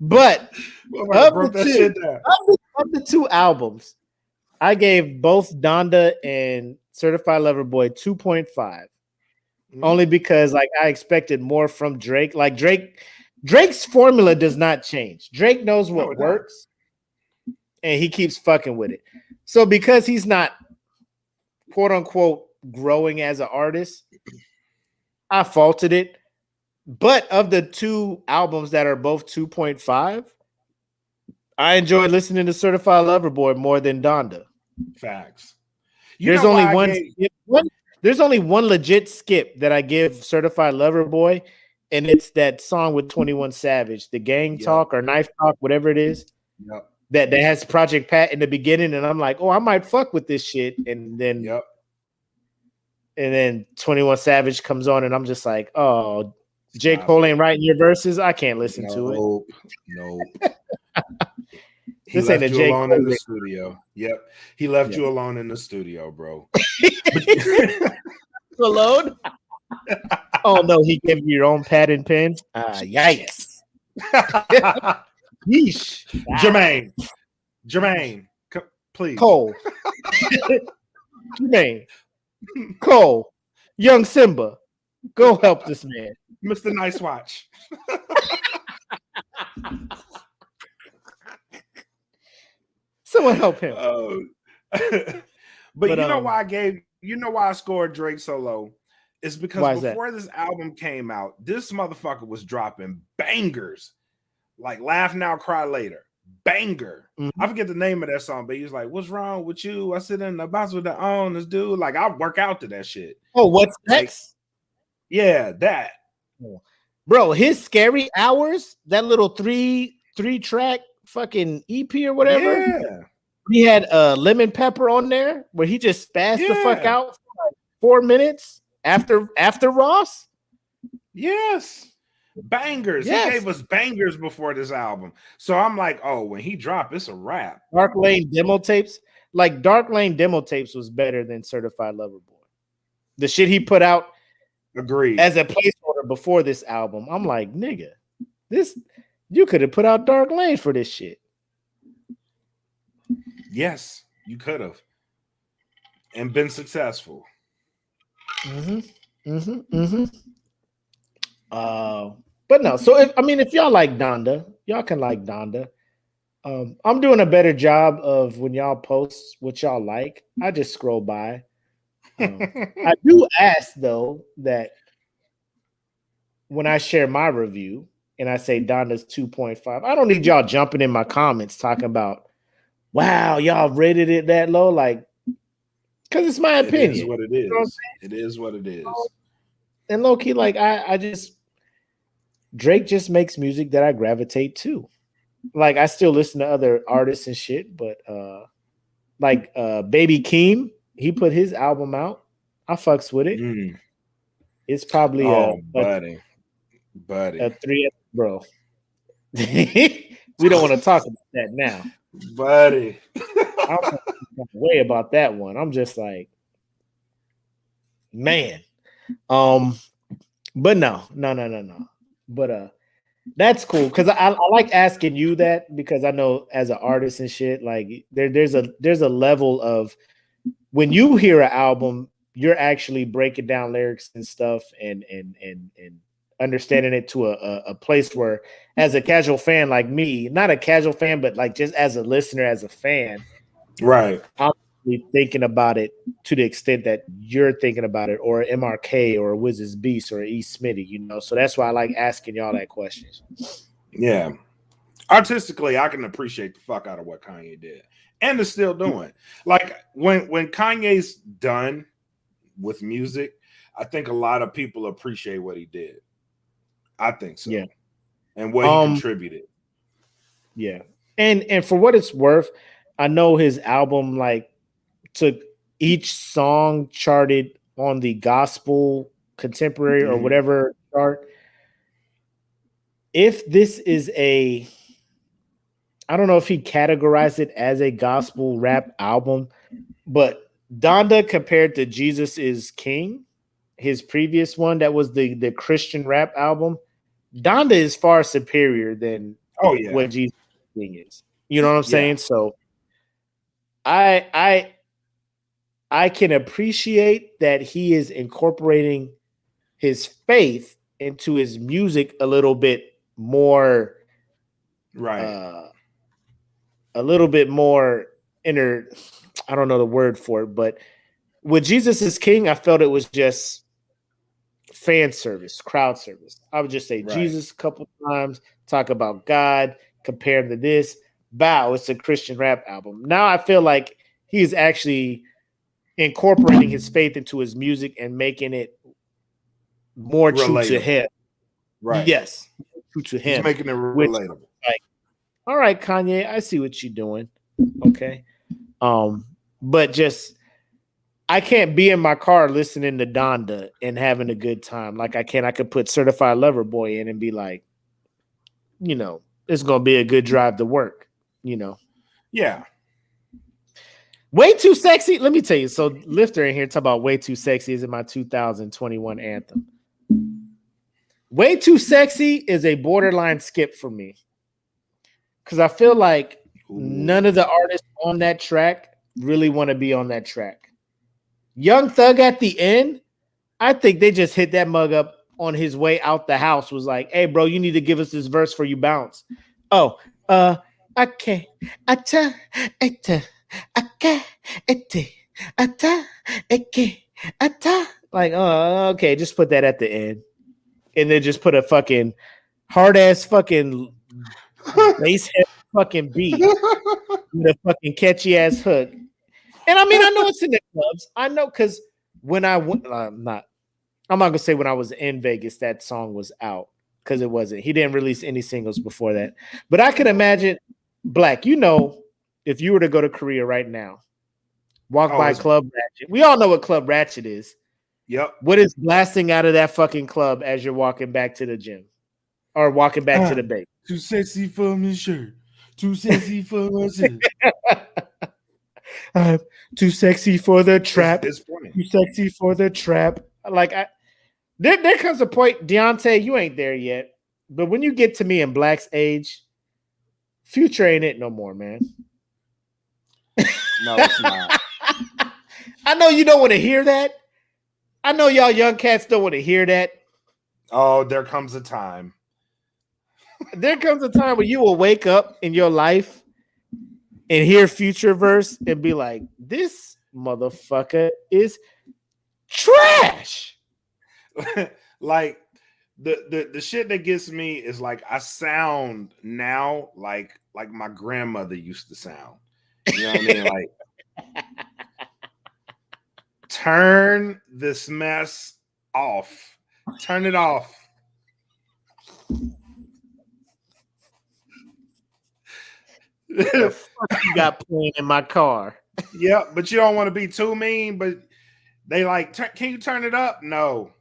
But Broke that shit down. of the two albums, I gave both Donda and Certified Lover Boy 2.5. Only because like I expected more from Drake. Like Drake's formula does not change. Drake knows what works, and he keeps fucking with it. So because he's not quote unquote growing as an artist, I faulted it. But of the two albums that are both 2.5, I enjoyed listening to Certified Lover Boy more than Donda. Facts. There's only there's only one legit skip that I give Certified Lover Boy, and it's that song with 21 Savage, the Gang Talk or Knife Talk, whatever it is. Yep. That has Project Pat in the beginning, and I'm like, oh, I might fuck with this shit. And then and then 21 Savage comes on, and I'm just like, oh, J. Cole ain't writing your verses. I can't listen to it. Nope. He This left ain't a you J. alone Cole in the studio. Yep. He left you alone in the studio, bro. Alone? Oh no, he gave you your own pad and pen. Yikes. Yeesh. Jermaine, please. Cole. Jermaine. Cole. Young Simba. Go help this man. Mr. Nice Watch. Someone help him. But you know why I scored Drake so low? It's because before this album came out, this motherfucker was dropping bangers. Like Laugh Now, Cry Later. Banger. Mm-hmm. I forget the name of that song, but he was like, what's wrong with you? I sit in the box with the owners, dude. Like, I work out to that shit. Oh, what's next? Yeah, that. Bro, his Scary Hours, that little three track fucking EP or whatever. Yeah. He had Lemon Pepper on there where he just spazzed the fuck out for like 4 minutes after Ross. Yes. Bangers. Yes. He gave us bangers before this album. So I'm like, oh, when he dropped, it's a wrap. Dark Lane demo tapes. Like Dark Lane demo tapes was better than Certified Lover Boy. The shit he put out agreed as a placeholder before this album. I'm like, nigga, this you could have put out Dark Lane for this shit. Yes, you could have. And been successful. But no, so if y'all like Donda, y'all can like Donda. I'm doing a better job of when y'all post what y'all like. I just scroll by. I do ask though that when I share my review and I say Donda's 2.5, I don't need y'all jumping in my comments talking about, wow, y'all rated it that low, like, because it's my opinion. It is what it is. You know it is what it is. And low key, like I just Drake just makes music that I gravitate to. Like I still listen to other artists and shit, but like Baby Keem, he put his album out. I fucks with it. It's probably buddy. A 3, bro. We don't want to talk about that now. Buddy. I don't know way about that one. I'm just like, man. But no. But that's cool because I like asking you that because I know as an artist and shit, like there's a level of when you hear an album you're actually breaking down lyrics and stuff and understanding it to a place where, as a casual fan like me, not a casual fan, but like just as a listener, as a fan, Right. I'm really thinking about it to the extent that you're thinking about it, or MRK or Wiz's Beast or E Smitty, you know. So that's why I like asking y'all that question. Yeah. Artistically, I can appreciate the fuck out of what Kanye did and is still doing. Like when Kanye's done with music, I think a lot of people appreciate what he did. I think so. Yeah. And what he contributed. Yeah. And for what it's worth, I know his album like took each song charted on the gospel contemporary or whatever chart. If this is I don't know if he categorized it as a gospel rap album, but Donda compared to Jesus is King, his previous one that was the Christian rap album, Donda is far superior than what Jesus King is. You know what I'm saying? So I can appreciate that he is incorporating his faith into his music a little bit more, right? A little bit more inner. I don't know the word for it, but with Jesus is King, I felt it was just fan service, crowd service. I would just say Jesus a couple times, talk about God, compare him to this. Bow, it's a Christian rap album. Now I feel like he's actually incorporating his faith into his music and making it more true to him. Right. Yes. True to him. He's making it relatable. Like, all right, Kanye, I see what you're doing. Okay. But just I can't be in my car listening to Donda and having a good time. Like I could put Certified Lover Boy in and be like, you know, it's gonna be a good drive to work, you know. Yeah. Way Too Sexy. Let me tell you. So Lifter in here talk about Way Too Sexy is in my 2021 anthem. Way Too Sexy is a borderline skip for me. Because I feel like none of the artists on that track really want to be on that track. Young Thug at the end, I think they just hit that mug up on his way out the house, was like, hey, bro, you need to give us this verse for you bounce. Oh, I can't. Like, okay, just put that at the end. And then just put a fucking hard ass fucking bass head fucking beat with a fucking catchy ass hook. And I mean, I know it's in the clubs. I know because when I went, I'm not gonna say when I was in Vegas that song was out because it wasn't. He didn't release any singles before that. But I could imagine, Black, you know, if you were to go to Korea right now, walk by Club Ratchet. We all know what Club Ratchet is. Yep. What is blasting out of that fucking club as you're walking back to the gym or walking back to the base? Too sexy for my shirt. Too sexy for my shirt. I'm too sexy for the trap. Too sexy for the trap. Like there comes a point, Deontay, you ain't there yet. But when you get to me in Black's age, Future ain't it no more, man. No, it's not. I know you don't want to hear that. I know y'all young cats don't want to hear that. Oh, there comes a time. There comes a time where you will wake up in your life and hear Future verse and be like, this motherfucker is trash. Like the shit that gets me is like I sound now like my grandmother used to sound. You know what I mean? Like turn this mess off. Turn it off. The fuck you got playing in my car? Yeah, but you don't want to be too mean. But they like, can you turn it up? No,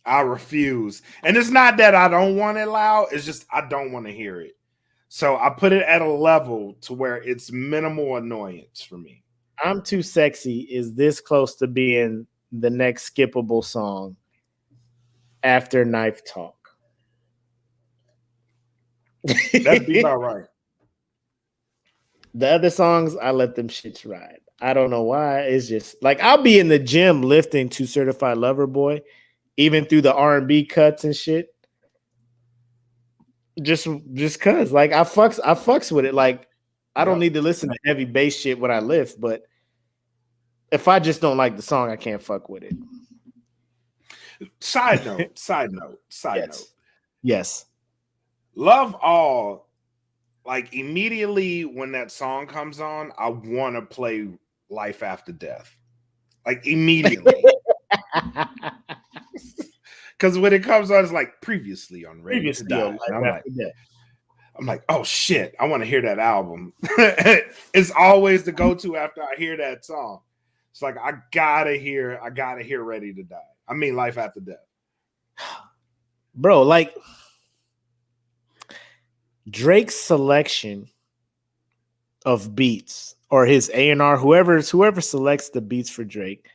I refuse. And it's not that I don't want it loud. It's just I don't want to hear it. So I put it at a level to where it's minimal annoyance for me. I'm Too Sexy is this close to being the next skippable song after Knife Talk. That'd be about right. The other songs, I let them shits ride. I don't know why. It's just like I'll be in the gym lifting to Certified Lover Boy, even through the R&B cuts and shit. Just cause like I fucks with it. Like I don't need to listen to heavy bass shit when I lift, but if I just don't like the song, I can't fuck with it. Side note. Yes. Love All, like immediately when that song comes on, I want to play Life After Death. Like immediately. Because when it comes on, it's like previously on Radio to Die. I'm like, oh shit, I want to hear that album. It's always the go-to after I hear that song. It's like I gotta hear Ready to Die. I mean Life After Death. Bro, like Drake's selection of beats or his A&R, whoever selects the beats for Drake,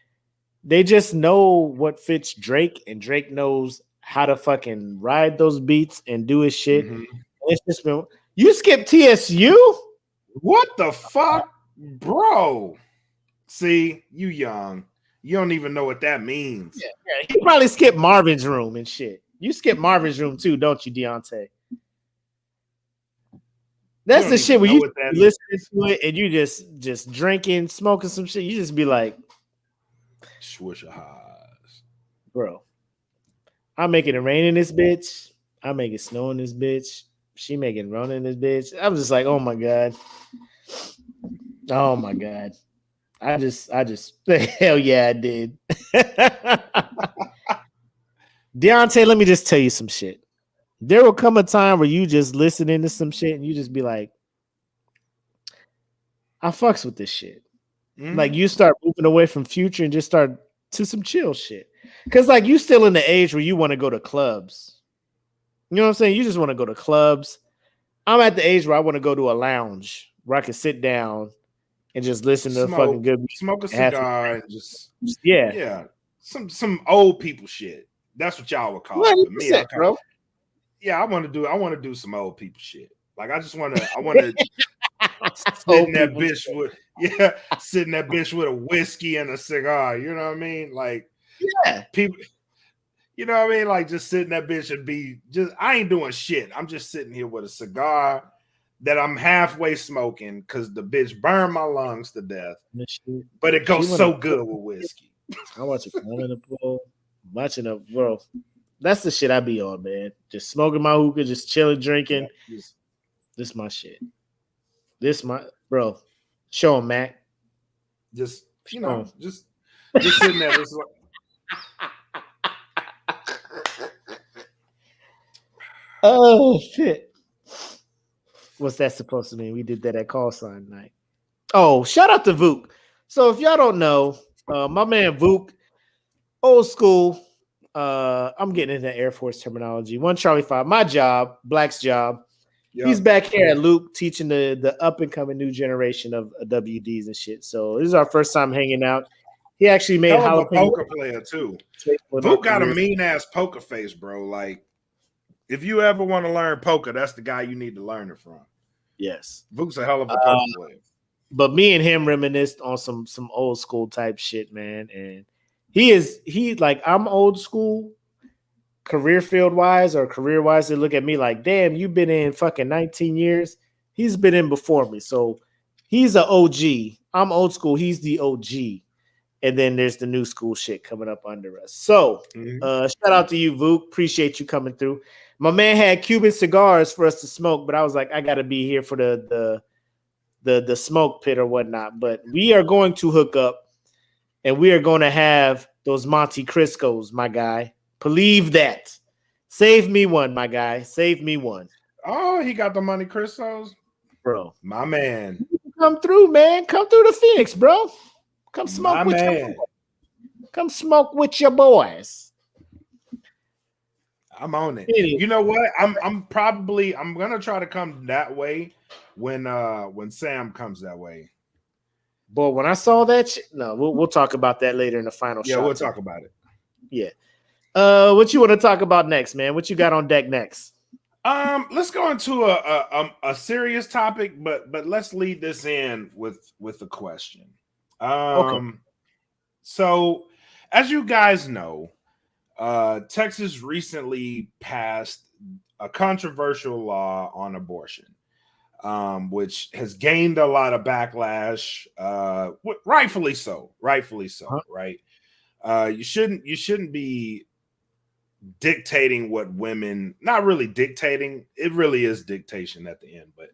they just know what fits Drake, and Drake knows how to fucking ride those beats and do his shit. Mm-hmm. It's just been, you skip TSU? What the fuck, bro? See, you young. You don't even know what that means. Yeah. He probably skipped Marvin's Room and shit. You skip Marvin's Room too, don't you, Deontay? That's the shit where you listen to it and you just drinking, smoking some shit. You just be like, Swisher highs. Bro, I'm making it rain in this bitch. I make it snow in this bitch. She making run in this bitch. I was just like, oh my God. Oh my God. I just hell yeah, I did. Deontay, let me just tell you some shit. There will come a time where you just listening to some shit and you just be like, I fucks with this shit. Mm-hmm. Like you start moving away from Future and just start to some chill shit. Cause like you still in the age where you want to go to clubs. You know what I'm saying? You just want to go to clubs. I'm at the age where I want to go to a lounge where I can sit down and just listen to fucking good music. Smoke a cigar and just yeah. Some old people shit. That's what y'all would call it. Me, bro. Yeah, I want to do some old people shit. Like I want to sit in that bitch with a whiskey and a cigar. You know what I mean? Like people. You know what I mean? Like just sit in that bitch and I ain't doing shit. I'm just sitting here with a cigar that I'm halfway smoking because the bitch burned my lungs to death. But it goes so good with whiskey. I watch a phone in the pool, watching a bro. That's the shit I be on, man. Just smoking my hookah, just chilling, drinking. This my shit. This my bro. Show him, Mac. Just just sitting there. Just like, oh shit. What's that supposed to mean? We did that at call sign night. Oh, shout out to Vuk. So if y'all don't know, my man Vuk, old school. I'm getting into Air Force terminology. 1 Charlie 5, my job, Black's job. Yep. He's back here at Luke teaching the up and coming new generation of WDs and shit. So this is our first time hanging out. He actually made a poker player too. Vuk got a mean ass poker face, bro. Like if you ever want to learn poker, that's the guy you need to learn it from. Yes, Vuk's a hell of a poker player. But me and him reminisced on some old school type shit, man. And he's like, I'm old school career field wise or career wise. They look at me like, damn, you've been in fucking 19 years. He's been in before me. So he's an OG. I'm old school. He's the OG. And then there's the new school shit coming up under us. So shout out to you, Vuk. Appreciate you coming through. My man had Cuban cigars for us to smoke, but I was like, I got to be here for the smoke pit or whatnot. But we are going to hook up and we are going to have those Monte Criscos, my guy. Believe that. Save me one, my guy. Save me one. Oh, he got the Monte Criscos? Bro. My man. Come through, man. Come through to Phoenix, bro. Come smoke with your boys. Come smoke with your boys. I'm on it. You know what? I'm gonna try to come that way when Sam comes that way. Boy, when I saw that shit, no, we'll talk about that later in the final shot. Yeah, we'll talk about it. Yeah. What you want to talk about next, man? What you got on deck next? Let's go into a serious topic, but let's lead this in with a question. Okay. So as you guys know, Texas recently passed a controversial law on abortion, which has gained a lot of backlash. Rightfully so. Rightfully so. Huh? Right. You shouldn't be dictating what women. Not really dictating. It really is dictation at the end, but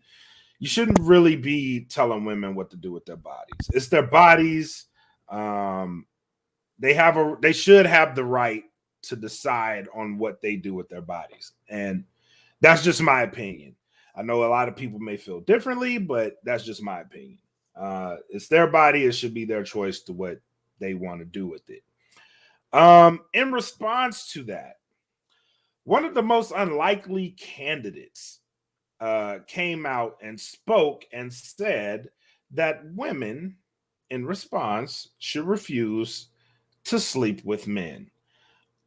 you shouldn't really be telling women what to do with their bodies. It's their bodies. They should have the right to decide on what they do with their bodies. And that's just my opinion. I know a lot of people may feel differently, but that's just my opinion. It's their body. It should be their choice to what they want to do with it. In response to that, one of the most unlikely candidates came out and spoke and said that women, in response, should refuse to sleep with men.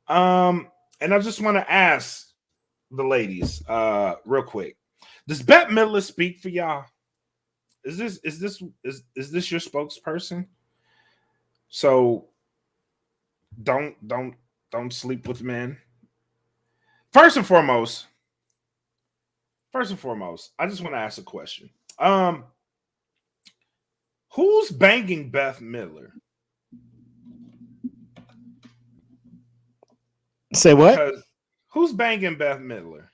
And I just want to ask the ladies, real quick. Does Bette Midler speak for y'all? Is this your spokesperson? So don't sleep with men. First and foremost, I just want to ask a question. Who's banging Bette Midler? Say what? Because who's banging Bette Midler?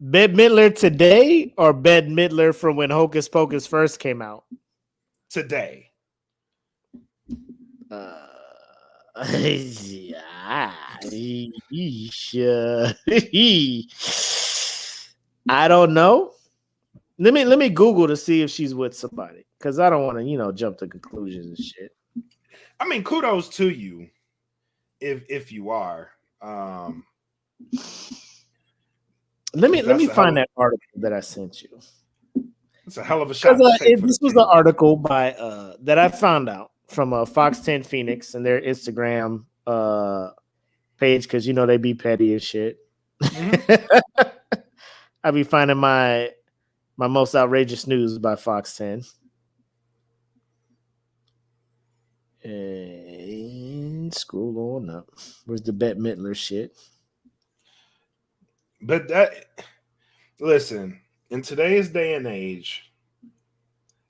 Bette Midler today or Bette Midler from when Hocus Pocus first came out? Today. I don't know. Let me Google to see if she's with somebody, because I don't want to, jump to conclusions and shit. I mean, kudos to you if you are. Let me find that article that I sent you. It's a hell of a shot. This was an article by that I found out from Fox 10 Phoenix and their Instagram page, because they be petty as shit. Mm-hmm. I be finding my most outrageous news by Fox 10. And scroll on up. Where's the Bette Midler shit? But listen, in today's day and age,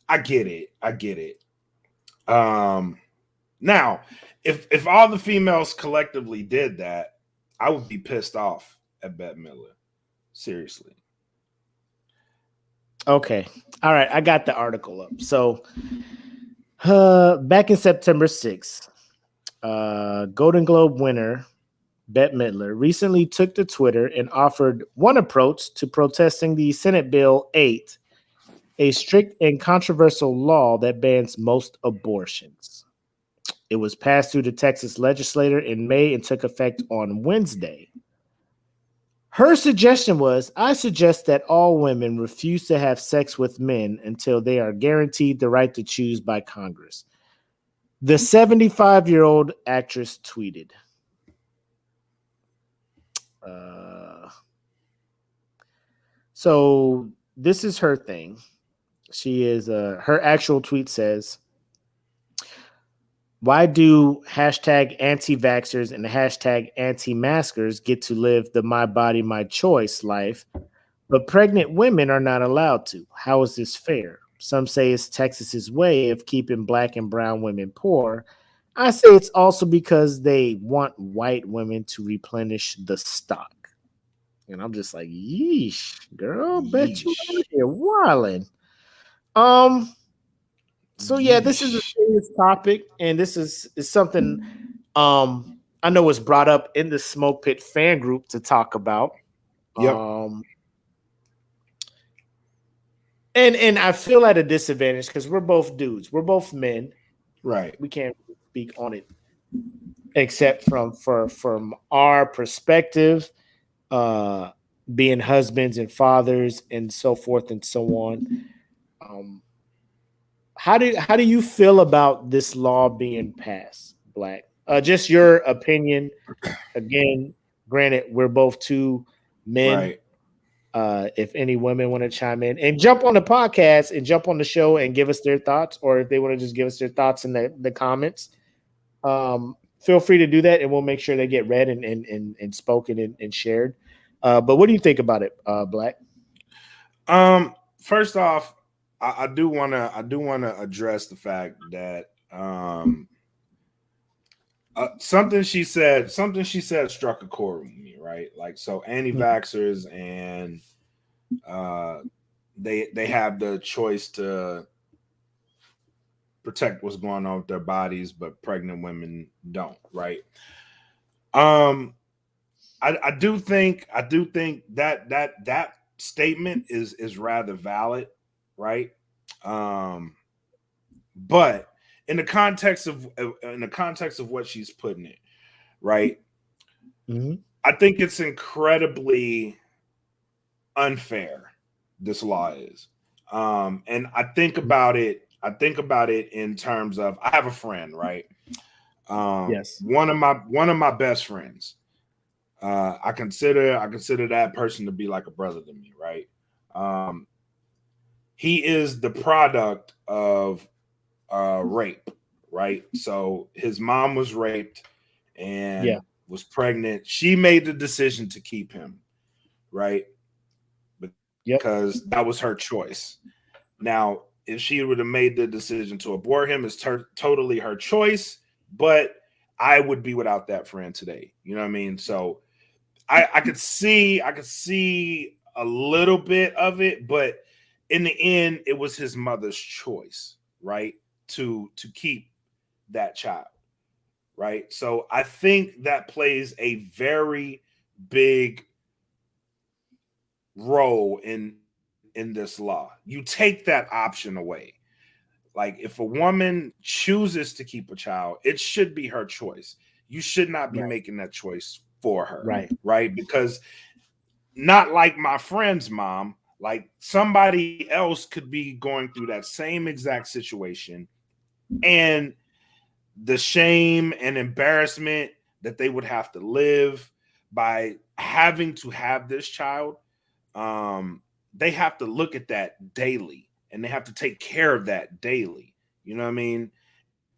I get it. Now, if all the females collectively did that, I would be pissed off at Bette Midler. Seriously. Okay. All right. I got the article up. So, back in September 6th, Golden Globe winner Bette Midler recently took to Twitter and offered one approach to protesting the Senate Bill 8, a strict and controversial law that bans most abortions. It was passed through the Texas legislature in May and took effect on Wednesday. Her suggestion was, I suggest that all women refuse to have sex with men until they are guaranteed the right to choose by Congress. The 75-year-old actress tweeted. So this is her thing. She is her actual tweet says, why do hashtag anti-vaxxers and hashtag anti-maskers get to live the my body, my choice life, but pregnant women are not allowed to? How is this fair? Some say it's Texas's way of keeping black and brown women poor. I say it's also because they want white women to replenish the stock. And I'm just like, yeesh, girl, bet you out here wildin'. So yeah, this is a serious topic, and this is something I know was brought up in the SmokePit fan group to talk about. Yep. And I feel at a disadvantage because we're both dudes, we're both men, right? We can't speak on it except from our perspective, being husbands and fathers and so forth and so on. How do you feel about this law being passed? Black? Just your opinion. Again, granted, we're both two men. Right. If any women want to chime in and jump on the podcast and jump on the show and give us their thoughts, or if they want to just give us their thoughts in the comments, feel free to do that, and we'll make sure they get read and spoken and shared. But what do you think about it, Black? First off, I do want to address the fact that something she said struck a chord with me, right? Like, so anti-vaxxers and they have the choice to protect what's going on with their bodies, but pregnant women don't, right? I do think that statement is rather valid, right? But in the context of what she's putting it, right? Mm-hmm. I think it's incredibly unfair. This law is, and I think about it in terms of, I have a friend, right? Yes. One of my best friends. I consider that person to be like a brother to me, right? He is the product of rape, right? So his mom was raped and was pregnant. She made the decision to keep him, right? Because that was her choice. Now, if she would have made the decision to abort him, it's totally her choice, but I would be without that friend today. You know what I mean? So I could see a little bit of it, but in the end, it was his mother's choice, right? To keep that child, right? So I think that plays a very big role in this law. You take that option away. Like, if a woman chooses to keep a child, it should be her choice. You should not be making that choice for her, right? Because not like my friend's mom, like somebody else could be going through that same exact situation, and the shame and embarrassment that they would have to live by having to have this child, they have to look at that daily, and they have to take care of that daily. You know what I mean?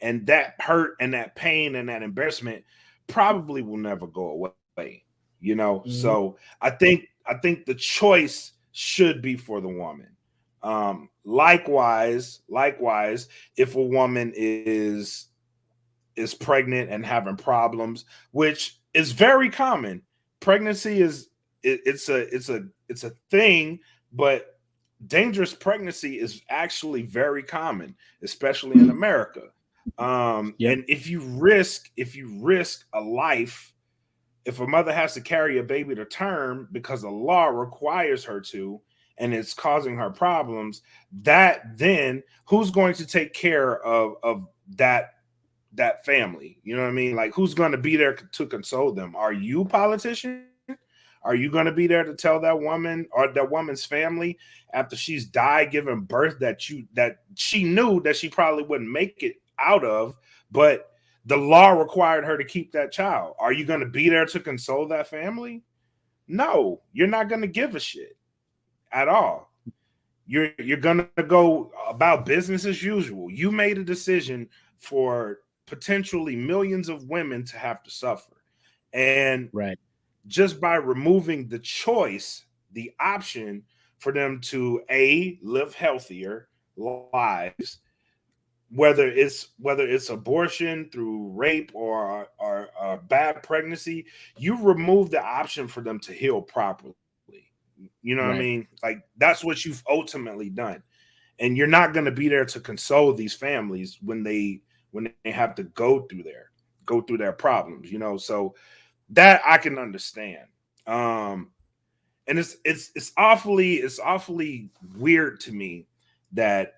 And that hurt and that pain and that embarrassment probably will never go away. You know, so I think the choice should be for the woman. Likewise, if a woman is pregnant and having problems, which is very common. Pregnancy it's a thing, but dangerous pregnancy is actually very common, especially in America. And if you risk a life, if a mother has to carry a baby to term because the law requires her to, and it's causing her problems, that then who's going to take care of that family? You know what I mean? Like, who's going to be there to console them? Are you, politician? Are you going to be there to tell that woman or that woman's family after she's died giving birth that she knew that she probably wouldn't make it out of, but the law required her to keep that child? Are you going to be there to console that family? No, you're not going to give a shit at all. You're going to go about business as usual. You made a decision for potentially millions of women to have to suffer. And just by removing the choice, the option for them to live healthier lives, whether it's abortion through rape or bad pregnancy, you remove the option for them to heal properly. You know what I mean? Like, that's what you've ultimately done. And you're not going to be there to console these families when they have to go through their problems, you know? So that I can understand. And it's awfully weird to me that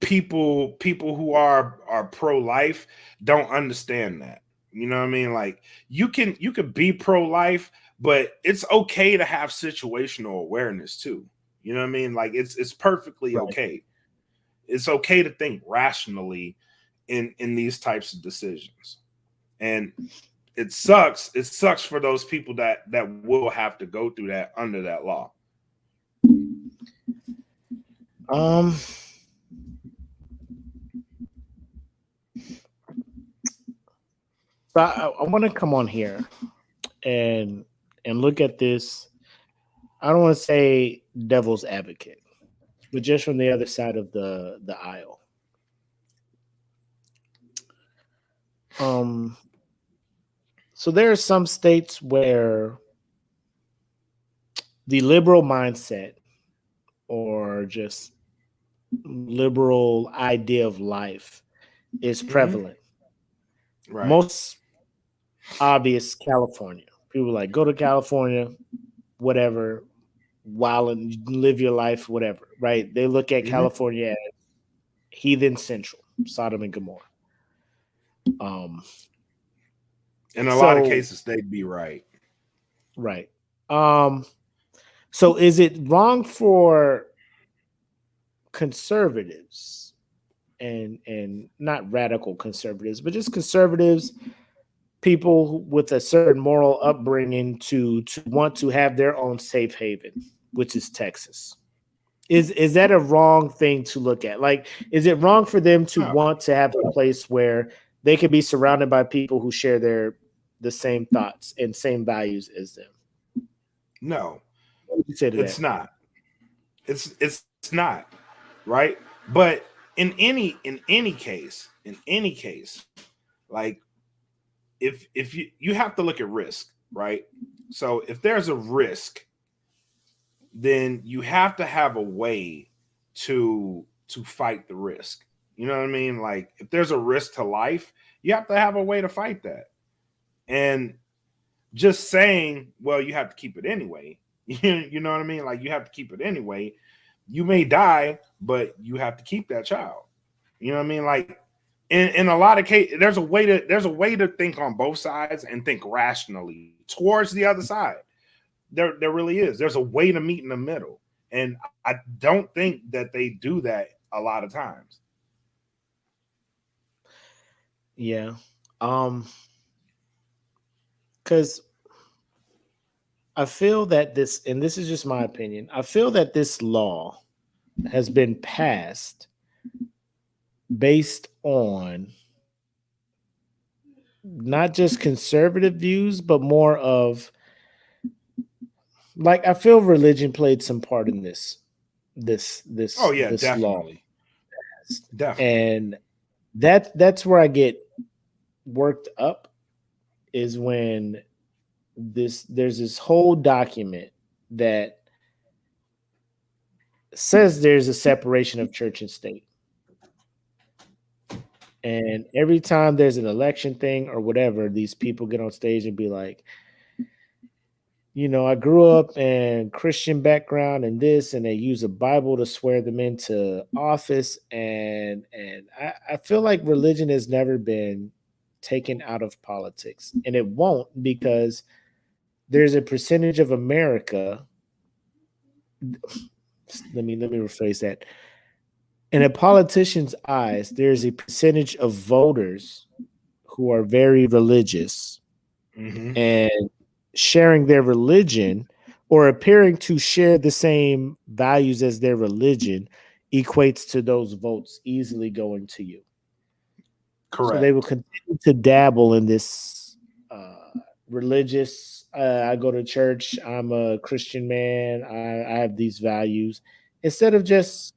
people who are pro-life don't understand that. You know what I mean? Like, you could be pro-life, but it's okay to have situational awareness too. You know what I mean? Like, it's perfectly okay. It's okay to think rationally in these types of decisions. And it sucks. It sucks for those people that will have to go through that under that law. So I want to come on here and look at this. I don't want to say devil's advocate, but just from the other side of the aisle. So there are some states where the liberal mindset or just liberal idea of life is prevalent. Right. Most obvious, California. People like go to California, whatever, while and live your life, whatever. Right? They look at California as heathen central, Sodom and Gomorrah. In a lot of cases, they'd be right. Right. So is it wrong for conservatives and not radical conservatives, but just conservatives, people with a certain moral upbringing to want to have their own safe haven, which is Texas? Is that a wrong thing to look at? Like, is it wrong for them to want to have a place where they can be surrounded by people who share the same thoughts and same values as them? No, it's not. It's not, right? But in any case, like if you have to look at risk, right? So if there's a risk, then you have to have a way to fight the risk. You know what I mean? Like if there's a risk to life, you have to have a way to fight that. And just saying, well, you have to keep it anyway. You know what I mean? Like you have to keep it anyway. You may die, but you have to keep that child. You know what I mean? Like in a lot of cases, there's a way to think on both sides and think rationally towards the other side. There really is. There's a way to meet in the middle. And I don't think that they do that a lot of times. Yeah. Because I feel that this, and this is just my opinion, I feel that this law has been passed based on not just conservative views, but more of, like, I feel religion played some part in this Oh yeah, this definitely. law. Definitely. And that's where I get worked up, is when there's this whole document that says there's a separation of church and state. And every time there's an election thing or whatever, these people get on stage and be like, you know, I grew up in Christian background and this, and they use a Bible to swear them into office. And I feel like religion has never been taken out of politics, and it won't, because there's a percentage of America. Let me rephrase that. In a politician's eyes, there's a percentage of voters who are very religious, and sharing their religion or appearing to share the same values as their religion equates to those votes easily going to you. Correct. So they will continue to dabble in this religious, I go to church, I'm a Christian man, I have these values, instead of just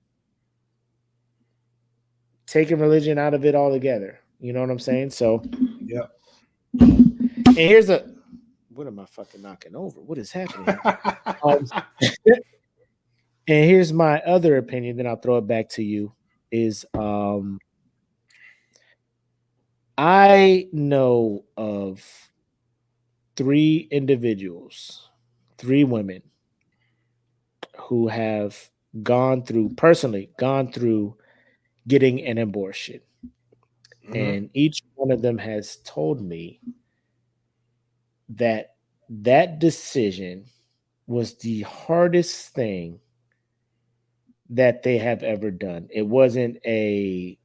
taking religion out of it altogether. You know what I'm saying? So, yeah. And here's what am I fucking knocking over? What is happening? And here's my other opinion, then I'll throw it back to you, is I know of 3 individuals, 3 women who have personally gone through getting an abortion. And each one of them has told me that decision was the hardest thing that they have ever done. It wasn't a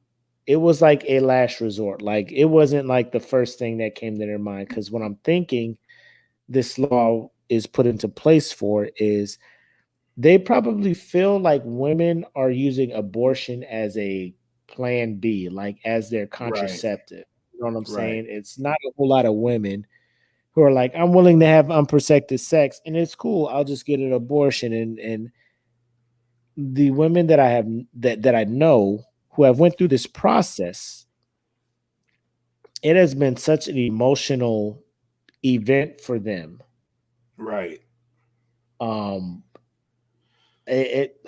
it was like a last resort. Like it wasn't like the first thing that came to their mind. Because what I'm thinking this law is put into place for is they probably feel like women are using abortion as a plan B, like as their Right. contraceptive. You know what I'm Right. saying? It's not a whole lot of women who are like, I'm willing to have unprotected sex and it's cool. I'll just get an abortion. And the women that I have that I know who have went through this process, it has been such an emotional event for them. Right. Um it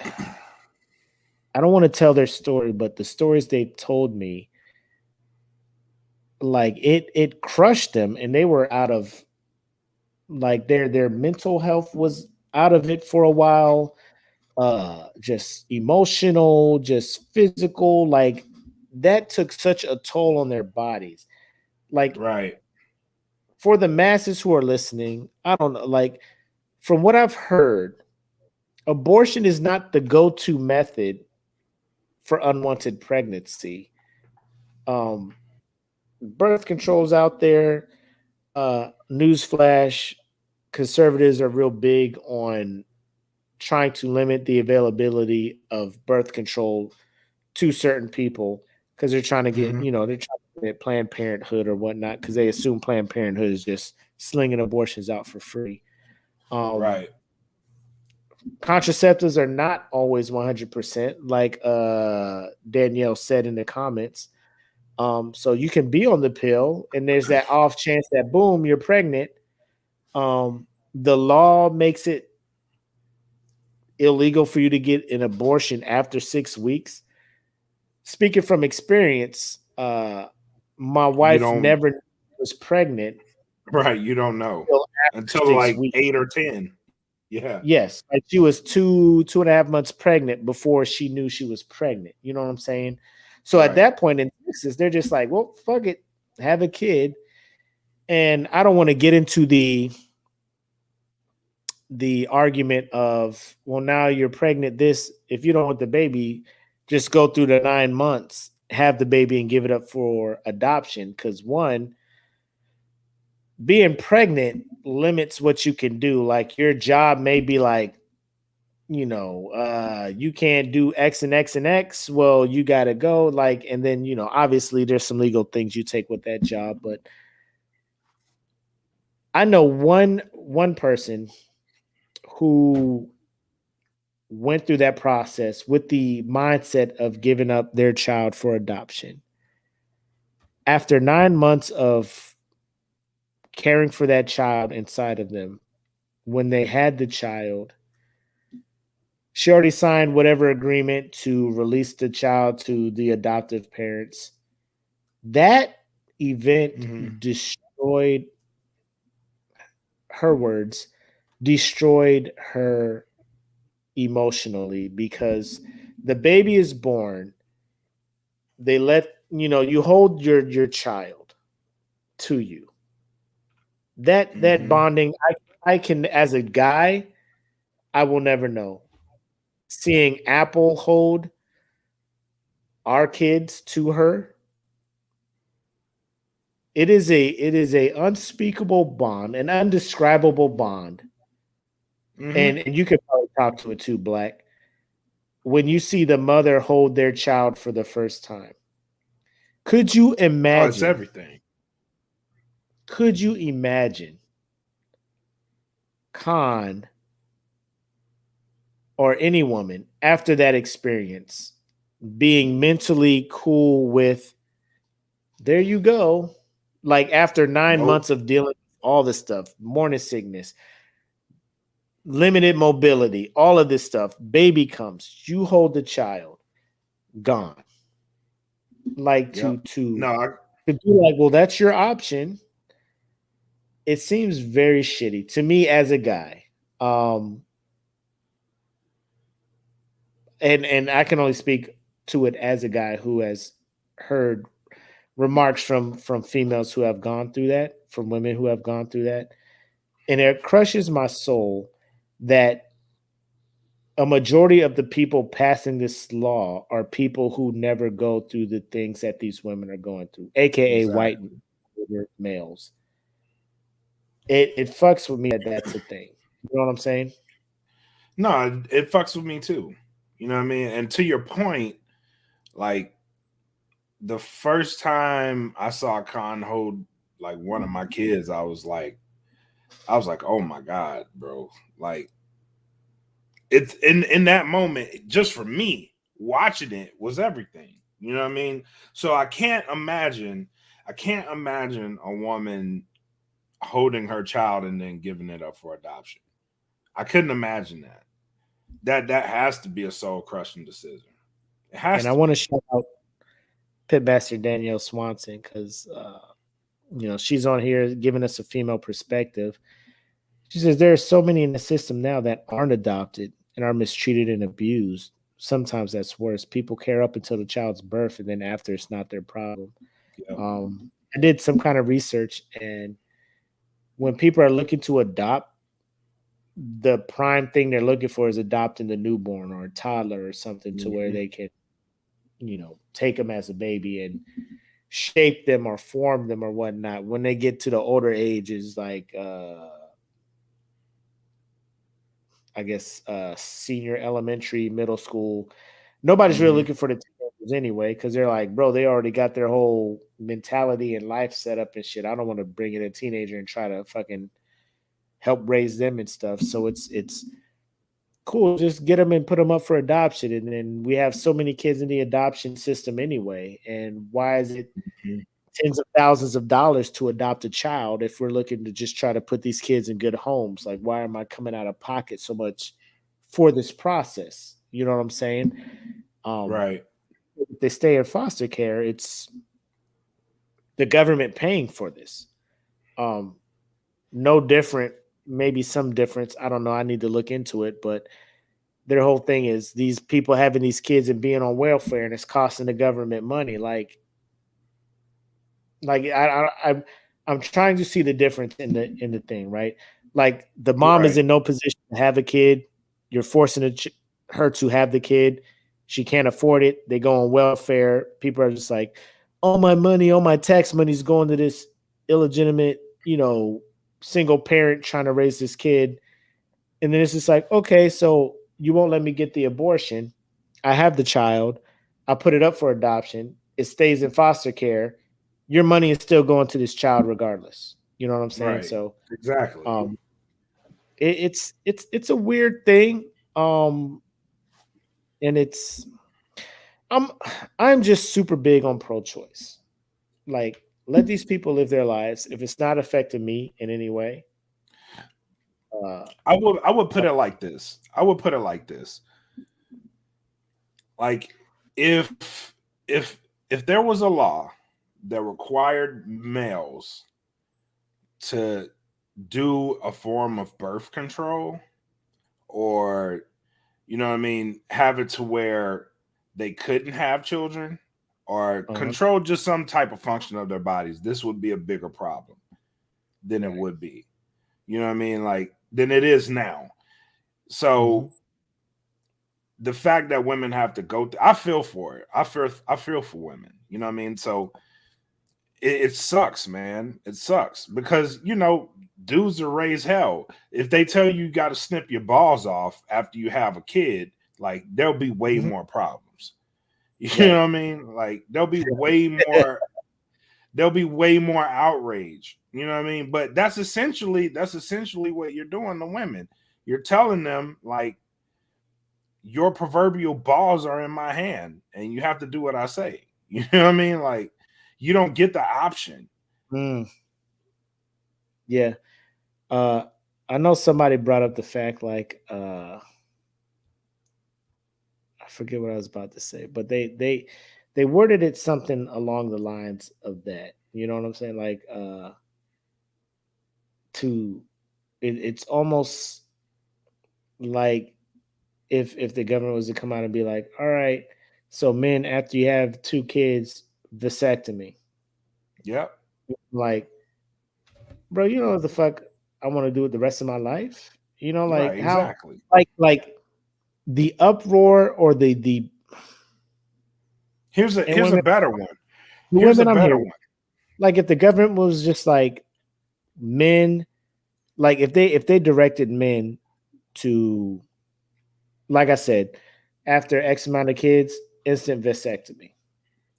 I don't want to tell their story, but the stories they've told me, like it crushed them and they were out of like their mental health was out of it for a while, just emotional, just physical, like that took such a toll on their bodies. Like Right. for the masses who are listening, I don't know, like from what I've heard, abortion is not the go-to method for unwanted pregnancy. Um, birth controls out there. Newsflash: conservatives are real big on trying to limit the availability of birth control to certain people because they're trying to get, Mhm. they're trying to get Planned Parenthood or whatnot because they assume Planned Parenthood is just slinging abortions out for free. Um, Right. Contraceptives are not always 100%, like Danielle said in the comments. So you can be on the pill, and there's that off chance that boom, you're pregnant. The law makes it illegal for you to get an abortion after 6 weeks. Speaking from experience, my You wife don't never was pregnant right, you don't know until after until six like weeks. 8 or 10. Yeah. Yes, like she was 2.5 months pregnant before she knew she was pregnant. You know what I'm saying? So at Right. that point in Texas, they're just like, well, fuck it, have a kid. And I don't want to get into the argument of, well, now you're pregnant. This, if you don't want the baby, just go through the 9 months, have the baby, and give it up for adoption. Because one, being pregnant limits what you can do. Like your job may be like, you can't do X and X and X. Well, you got to go. Like, and then, obviously there's some legal things you take with that job. But I know one person who went through that process with the mindset of giving up their child for adoption. After 9 months of caring for that child inside of them, when they had the child, she already signed whatever agreement to release the child to the adoptive parents. That event Mhm. destroyed her words, destroyed her emotionally because the baby is born. They let you hold your child to you. That Mhm. bonding, I can, as a guy, I will never know. Seeing Apple hold our kids to her, it is a unspeakable bond, an undescribable bond. Mhm. And you could probably talk to it too, Black. When you see the mother hold their child for the first time, could you Oh, it's imagine? everything. Could you imagine Khan or any woman after that experience being mentally cool with, there you go, like after 9 months Nope. of dealing with all this stuff, morning sickness, limited mobility, all of this stuff, baby comes, you hold the child, gone. Like to Yep. to No, to be like, well, that's your option. It seems very shitty to me as a guy. Um, and I can only speak to it as a guy who has heard remarks from females who have gone through that, from women who have gone through that, and it crushes my soul that a majority of the people passing this law are people who never go through the things that these women are going through, aka white Exactly. males. It fucks with me that that's a thing. You know what I'm saying? No, it fucks with me too. You know what I mean? And to your point, like the first time I saw Khan hold like one of my kids, I was like, oh my God, bro. Like it's in that moment, just for me, watching it was everything. You know what I mean? So I can't imagine a woman holding her child and then giving it up for adoption. I couldn't imagine that. That has to be a soul crushing decision. It And has I to want to be. shout out Pitmaster Danielle Swanson because she's on here giving us a female perspective. She says there are so many in the system now that aren't adopted and are mistreated and abused. Sometimes that's worse. People care up until the child's birth, and then after it's not their problem. Yep. I did some kind of research, and when people are looking to adopt, the prime thing they're looking for is adopting the newborn or a toddler or something to where they can, take them as a baby and shape them or form them or whatnot. When they get to the older ages, like I guess senior elementary, middle school, nobody's really looking for the teenagers anyway because they're like, bro, they already got their whole mentality and life set up and shit. I don't want to bring in a teenager and try to fucking help raise them and stuff. So it's cool. Just get them and put them up for adoption. And then we have so many kids in the adoption system anyway. And why is it Mhm. tens of thousands of dollars to adopt a child if we're looking to just try to put these kids in good homes? Like, why am I coming out of pocket so much for this process? You know what I'm saying? Right. If they stay in foster care, it's the government paying for this. Um, no different, maybe some difference. I don't know. I need to look into it, but their whole thing is these people having these kids and being on welfare, and it's costing the government money. I'm trying to see the difference in the thing, right? Like the mom is Right. in no position to have a kid. You're forcing her to have the kid. She can't afford it. They go on welfare. People are just like, all my money, all my tax money is going to this illegitimate, single parent trying to raise this kid. And then it's just like, okay, so you won't let me get the abortion. I have the child. I put it up for adoption. It stays in foster care. Your money is still going to this child regardless. You know what I'm saying? Right. So Exactly. um it's a weird thing. And I'm I'm just super big on pro-choice. Like, let these people live their lives. If it's not affecting me in any way, uh I would put it like this. I would put it like this. Like if if if there was a law that required males to do a form of birth control, or you know what I mean, have it to where they couldn't have children or uh control just some type of function of their bodies, this would be a bigger problem than it right. would be. You know what I mean? Like than it is now. So the fact that women have to go through, I feel for it. I feel for women. You know what I mean? So it sucks, man. It sucks because dudes are raised hell. If they tell you got to snip your balls off after you have a kid, like there'll be way Mhm. more problems. You know Right. what I mean? Like there'll be way more outrage. You know what I mean? But that's essentially what you're doing to women. You're telling them like your proverbial balls are in my hand and you have to do what I say. You know what I mean? Like you don't get the option. Mm, yeah. Uh, I know somebody brought up the fact, like, I forget what I was about to say, but they worded it something along the lines of that. You know what I'm saying? Like, to it's almost like if the government was to come out and be like, all right, so men after you have two kids, vasectomy. Yep. Like, bro, you know what the fuck I want to do with the rest of my life? Right, How exactly. like the uproar or the Here's a women, better one. the Here's a women I'm better here. one. Like if the government was just like men, like if they directed men to, like I said, after X amount of kids, instant vasectomy.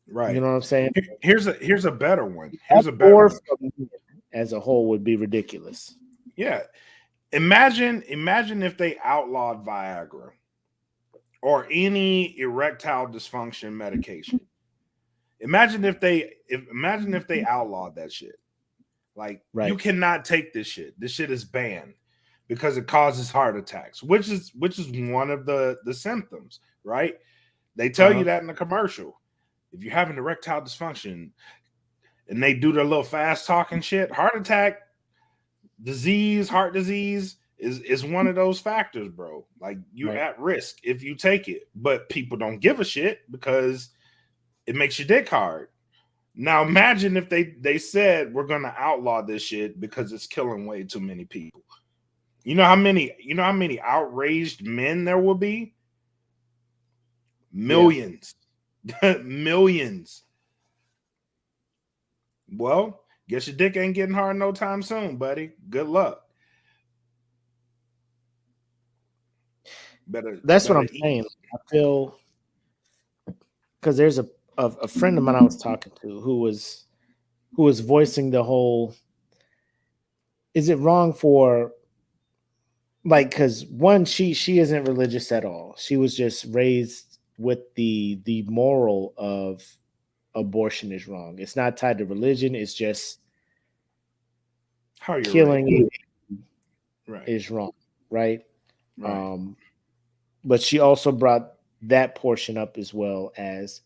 You Right. know what I'm saying? Here's a better one. Here's a better Or one. from men as a whole would be ridiculous. Yeah. Imagine if they outlawed Viagra or any erectile dysfunction medication. Imagine if they outlawed that shit. Like you Right. cannot take this shit. This shit is banned because it causes heart attacks, which is one of the symptoms, right? They tell you that in the commercial. If you have an erectile dysfunction and they do their little fast talking shit, heart attack, heart disease is one of those factors, bro. Like you're at risk if you take it, but people don't give a shit because it makes your dick hard. Now imagine if they said we're gonna outlaw this shit because it's killing way too many people. You know how many outraged men there will be? Millions. Yeah. Millions. Well, guess your dick ain't getting hard no time soon, buddy. Good luck. That's what I'm saying. I feel because there's a friend of mine I was talking to who was voicing the whole, is it wrong for, like, because one, she isn't religious at all. She was just raised with the moral of abortion is wrong. It's not tied to religion. It's just how you're killing right. is wrong, right? Right. But she also brought that portion up as well as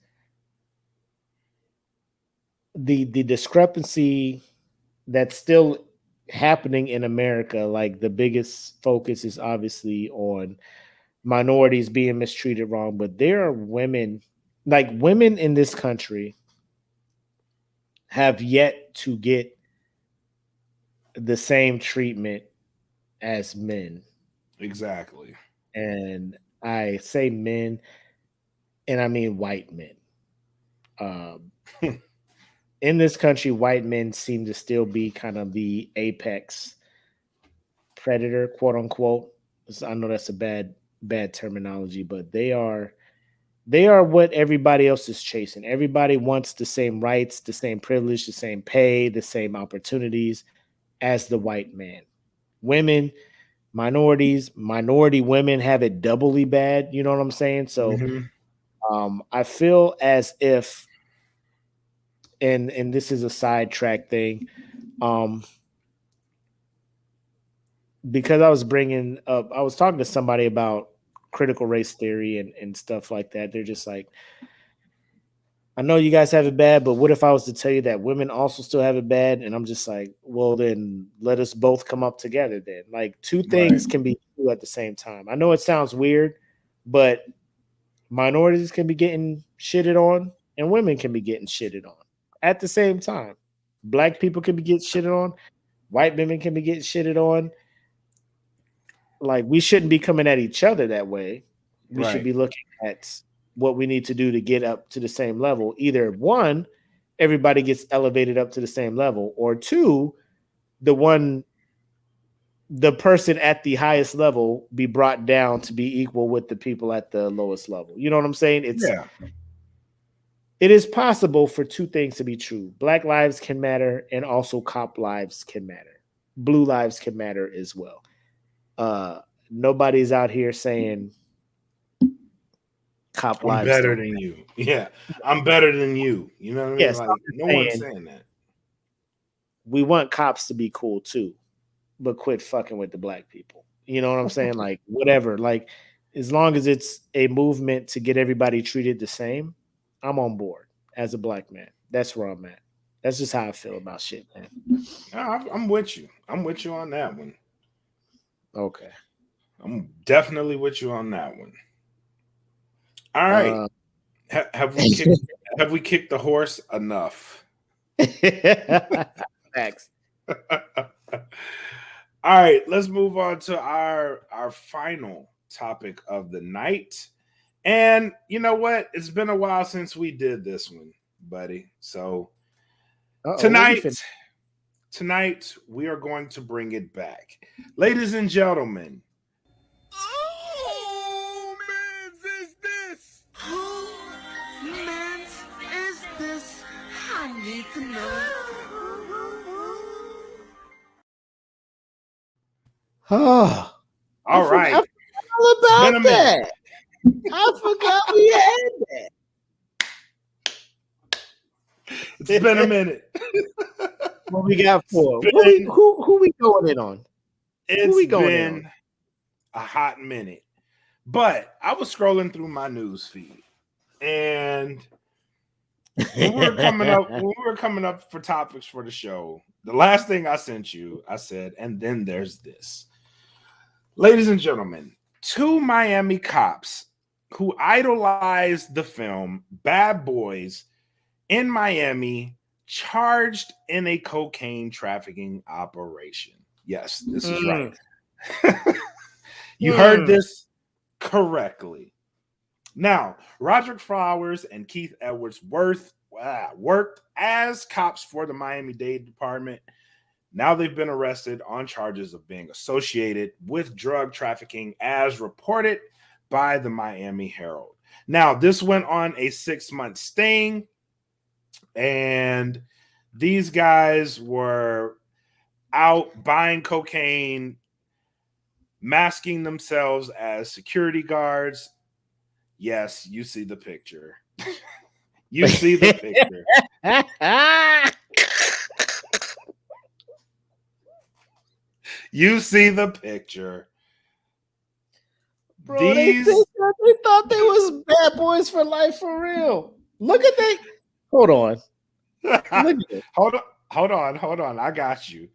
the discrepancy that's still happening in America. Like the biggest focus is obviously on minorities being mistreated wrong, but there are women, like women in this country have yet to get the same treatment as men. Exactly. And I say men, and I mean white men. In this country, white men seem to still be kind of the apex predator, quote unquote. I know that's a bad terminology, but they are what everybody else is chasing. Everybody wants the same rights, the same privilege, the same pay, the same opportunities as the white man. Women, minority women have it doubly bad. You know what I'm saying? So I feel as if, and this is a sidetrack thing, because I was talking to somebody about critical race theory and stuff like that. They're just like, I know you guys have it bad, but what if I was to tell you that women also still have it bad? And I'm just like, well, then let us both come up together then. Like two things can be true at the same time. I know it sounds weird, but minorities can be getting shitted on and women can be getting shitted on at the same time. Black people can be getting shitted on. White women can be getting shitted on. Like we shouldn't be coming at each other that way. We should be looking at what we need to do to get up to the same level. Either one, everybody gets elevated up to the same level, or two, the person at the highest level be brought down to be equal with the people at the lowest level. You know what I'm saying? It is possible for two things to be true. Black lives can matter, and also cop lives can matter. Blue lives can matter as well. Nobody's out here saying cop lives. I'm better than you. Yeah, I'm better than you. You know what I mean? Yes, like no one's saying that. We want cops to be cool too, but quit fucking with the black people. You know what I'm saying? Like whatever. Like as long as it's a movement to get everybody treated the same, I'm on board as a black man. That's where I'm at. That's just how I feel about shit, man. I'm with you. I'm with you on that one. Okay. I'm definitely with you on that one. All right. Have we kicked the horse enough? Thanks. All right, let's move on to our final topic of the night. And you know what? It's been a while since we did this one, buddy. So tonight we are going to bring it back. Ladies and gentlemen. Oh, man's is this? Who man's is this? I need to know. Oh, All right. I forgot all about that. I forgot we had that. It's been a minute. What we got for? Who we going in on? It's been a hot minute. But I was scrolling through my news feed, and when we were coming up for topics for the show, the last thing I sent you, I said, and then there's this. Ladies and gentlemen, 2 Miami cops who idolized the film Bad Boys in Miami charged in a cocaine trafficking operation. Yes, this is right. You heard this correctly. Now, Roderick Flowers and Keith Edwards worked as cops for the Miami-Dade Department. Now they've been arrested on charges of being associated with drug trafficking as reported by the Miami Herald. Now, this went on a 6-month sting, and these guys were out buying cocaine, masking themselves as security guards. Yes, you see the picture. You see the picture. You see the picture. Bro, they thought they was bad boys for life for real. Look at that. Hold on. Hold on. I got you.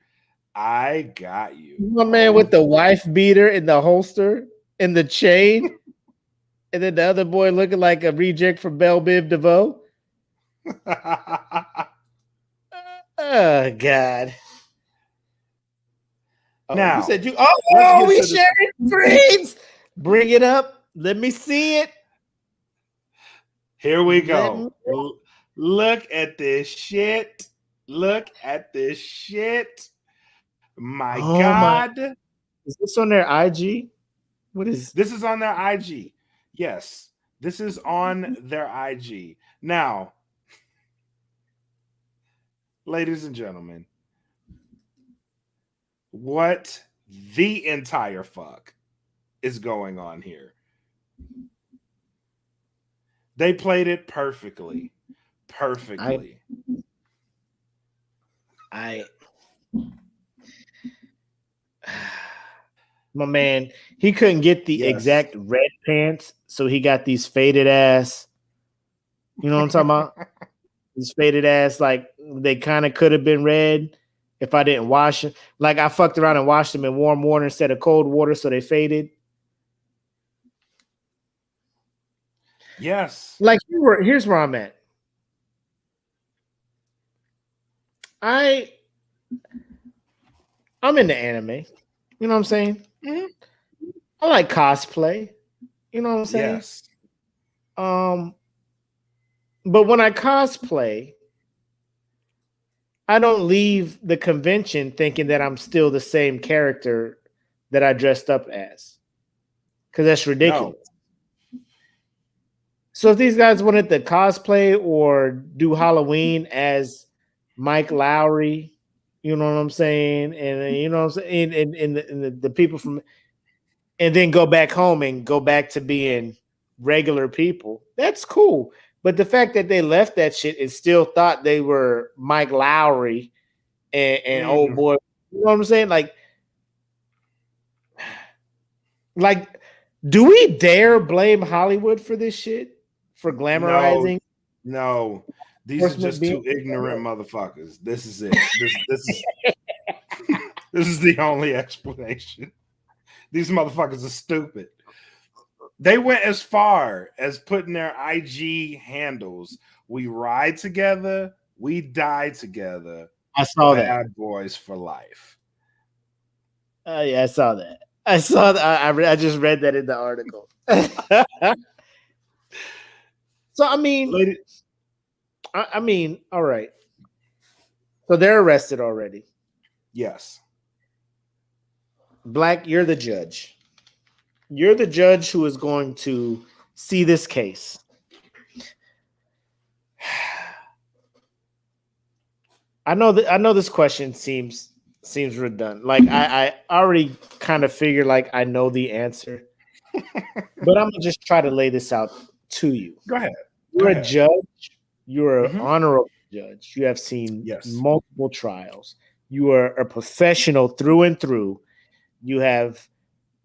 My man with the wife beater in the holster and the chain. And then the other boy looking like a reject from Belle Biv DeVoe. Oh, God. Now, you said we sharing screens. Bring it up. Let me see it. Here we go. Look at this shit. My God. Is this on their IG? What is this? Is on their IG. Yes, this is on their IG. Now, ladies and gentlemen, what the entire fuck is going on here? They played it perfectly. My man, he couldn't get the exact red pants, so he got these faded ass. You know what I'm talking about? These faded ass, like they kind of could have been red if I didn't wash them. Like I fucked around and washed them in warm water instead of cold water, so they faded. Yes. Like here's where I'm at. I'm into anime. You know what I'm saying? Mm-hmm. I like cosplay. You know what I'm saying? Yes. But when I cosplay, I don't leave the convention thinking that I'm still the same character that I dressed up as. Because that's ridiculous. No. So if these guys wanted to cosplay or do Halloween as Mike Lowry, you know what I'm saying? And you know what I'm saying? And the people from, and then go back home and go back to being regular people. That's cool. But the fact that they left that shit and still thought they were Mike Lowry and old boy, you know what I'm saying? Like, do we dare blame Hollywood for this shit? For glamorizing? No. These are just two ignorant motherfuckers. This is it. This is the only explanation. These motherfuckers are stupid. They went as far as putting their IG handles. We ride together, we die together. I saw that. Bad boys for life. Yeah, I saw that. I saw that. I just read that in the article. So I mean, Lady, all right. So they're arrested already. yes. Black, you're the judge. You're the judge who is going to see this case. I know this question seems redundant. Like I already kind of figured like I know the answer. But I'm gonna just try to lay this out to you. Go ahead. You're a judge. You're an Mhm. honorable judge. You have seen Yes. multiple trials. You are a professional through and through. You have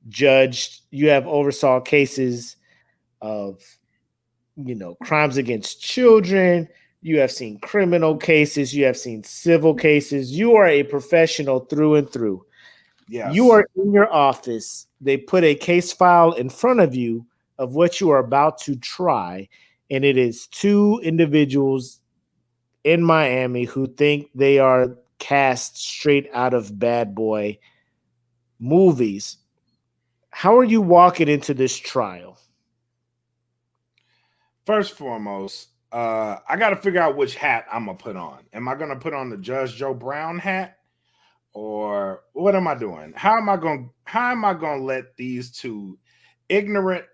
judged. You have oversaw cases of, crimes against children. You have seen criminal cases. You have seen civil cases. You are a professional through and through. Yes. You are in your office. They put a case file in front of you of what you are about to try. And it is two individuals in Miami who think they are cast straight out of Bad Boy movies. How are you walking into this trial? First and foremost, I got to figure out which hat I'm gonna put on. Am I gonna put on the Judge Joe Brown hat, or what am I doing? How am I gonna let these two ignorant,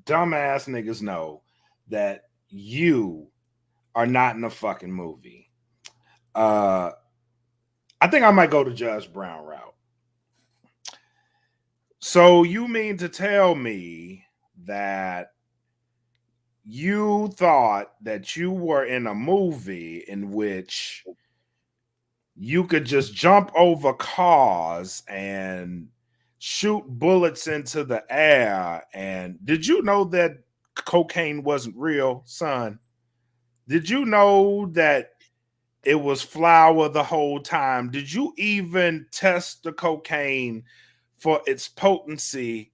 dumbass niggas know that you are not in a fucking movie? I think I might go to Judge Brown route. So you mean to tell me that you thought that you were in a movie in which you could just jump over cars and shoot bullets into the air? And did you know that cocaine wasn't real, son? Did you know that it was flour the whole time? Did you even test the cocaine for its potency?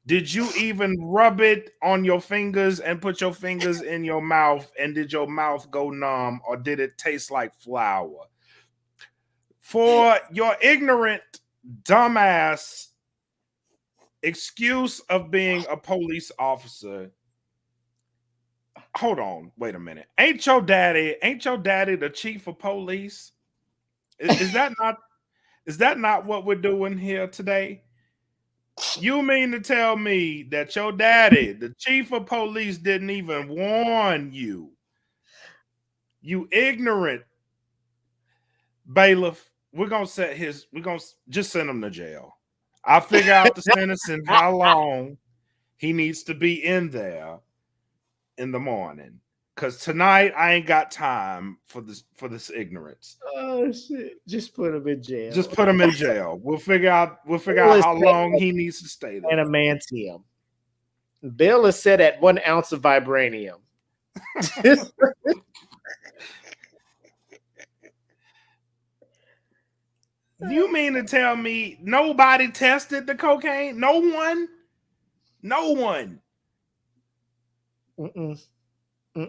Did you even rub it on your fingers and put your fingers in your mouth? And did your mouth go numb, or did it taste like flour? For your ignorant, dumbass excuse of being a police officer. Hold on, wait a minute. Ain't your daddy the chief of police? Is that not what we're doing here today? You mean to tell me that your daddy, the chief of police, didn't even warn you? You ignorant bailiff. We're gonna just send him to jail. I'll figure out the sentence and how long he needs to be in there in the morning. Cause tonight I ain't got time for this ignorance. Oh shit! Just put him in jail. Just put him in jail. We'll figure out how long he needs to stay there. Adamantium. Bill is set at 1 ounce of vibranium. You mean to tell me nobody tested the cocaine? No one? No one.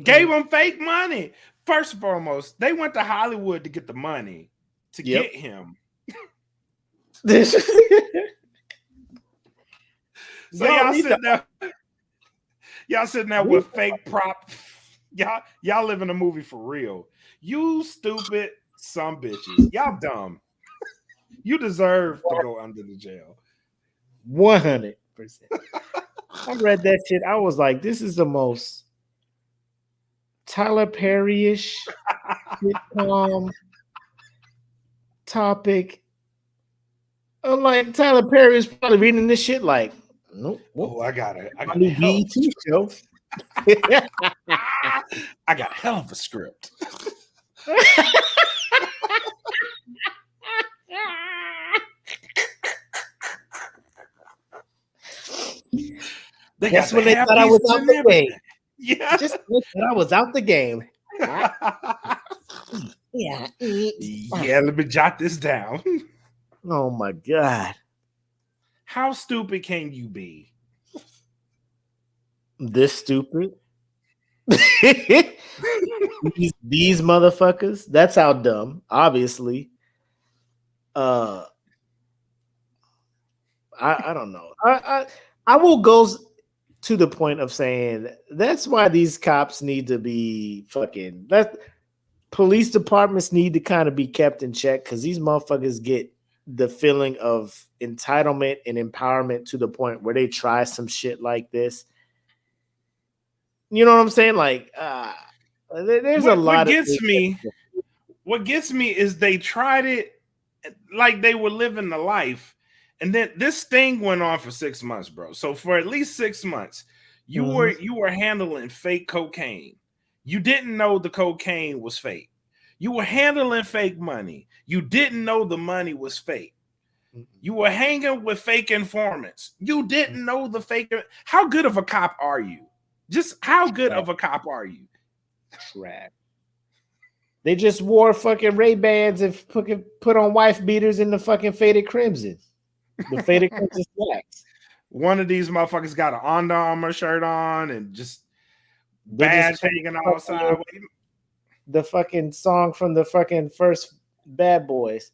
Gave him fake money. First and foremost, they went to Hollywood to get the money to get him. So y'all sitting there with fake prop. Y'all live in a movie for real. You stupid some bitches. Y'all dumb. You deserve to go under the jail. 100%. I read that shit. I was like, this is the most Tyler Perry-ish sitcom topic. I'm like, Tyler Perry is probably reading this shit like, nope. Oh, I got it. New BET show. I got a hell of a script. That's when they thought I was out the game. Yeah. Just when I was out the game. Yeah, let me jot this down. Oh my God. How stupid can you be? This stupid? these motherfuckers? That's how dumb, obviously. I I don't know. I will go to the point of saying that's why these cops need to be fucking. That police departments need to kind of be kept in check because these motherfuckers get the feeling of entitlement and empowerment to the point where they try some shit like this. You know what I'm saying? Like, there's a lot what gets me. What gets me is they tried it like they were living the life, and then this thing went on for 6 months, bro. So for at least 6 months, you were handling fake cocaine. You didn't know the cocaine was fake. You were handling fake money. You didn't know the money was fake. You were hanging with fake informants. You didn't know the fake. How good of a cop are you? Just how good of a cop are you? Trash. They just wore fucking Ray-Bans and put on wife beaters in the fucking faded crimson. The faded crimson slacks. One of these motherfuckers got an Under Armour shirt on and just badge hanging outside. The fucking song from the fucking first Bad Boys.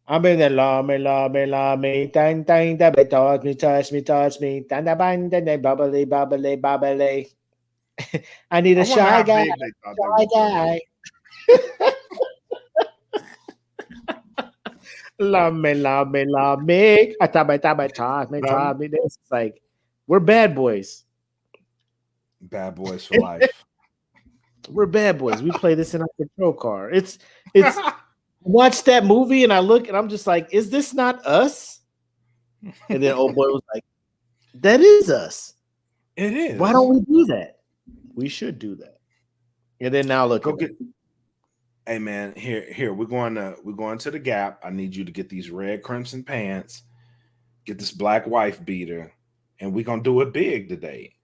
I'm in the lame, tang, tang, da, touch me, tang, da, bang, da, bubbly, bubbly, bubbly. I need a shy guy. Shy guy. Lame. It's like we're bad boys. Bad boys for life. We're bad boys. We play this in our control car. It's watch that movie and I look and I'm just like, is this not us? And then old boy was like, that is us. It is. Why don't we do that? We should do that. And then now look. Go get. Hey man, here we're going to the Gap. I need you to get these red crimson pants, get this black wife beater, and we're gonna do it big today.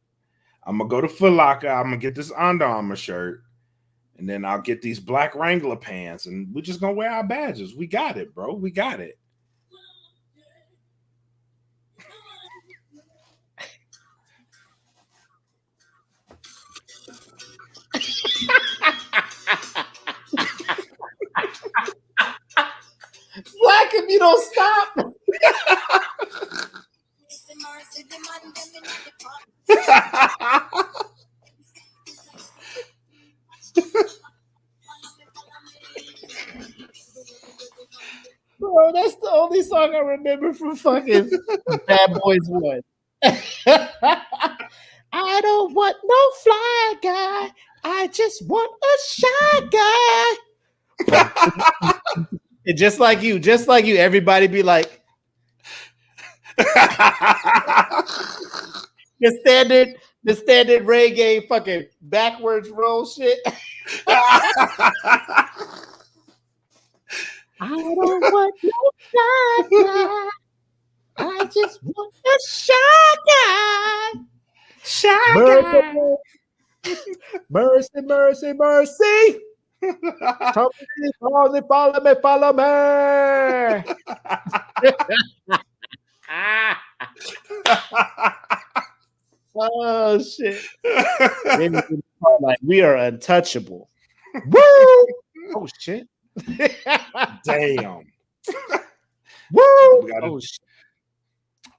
I'm gonna go to Foot Locker. I'm gonna get this Under Armour shirt, and then I'll get these black Wrangler pants, and we're just gonna wear our badges. We got it, bro. We got it. Black if you don't stop. Bro, that's the only song I remember from fucking Bad Boys 1. I don't want no fly guy. I just want a shy guy. And just like you, everybody be like the standard reggae fucking backwards roll shit. I don't want no shy guy. I just want a shy guy. Shy guy. Mercy, mercy, mercy. Follow me. Oh shit! Like we are untouchable. Woo! Oh shit! Damn. Woo!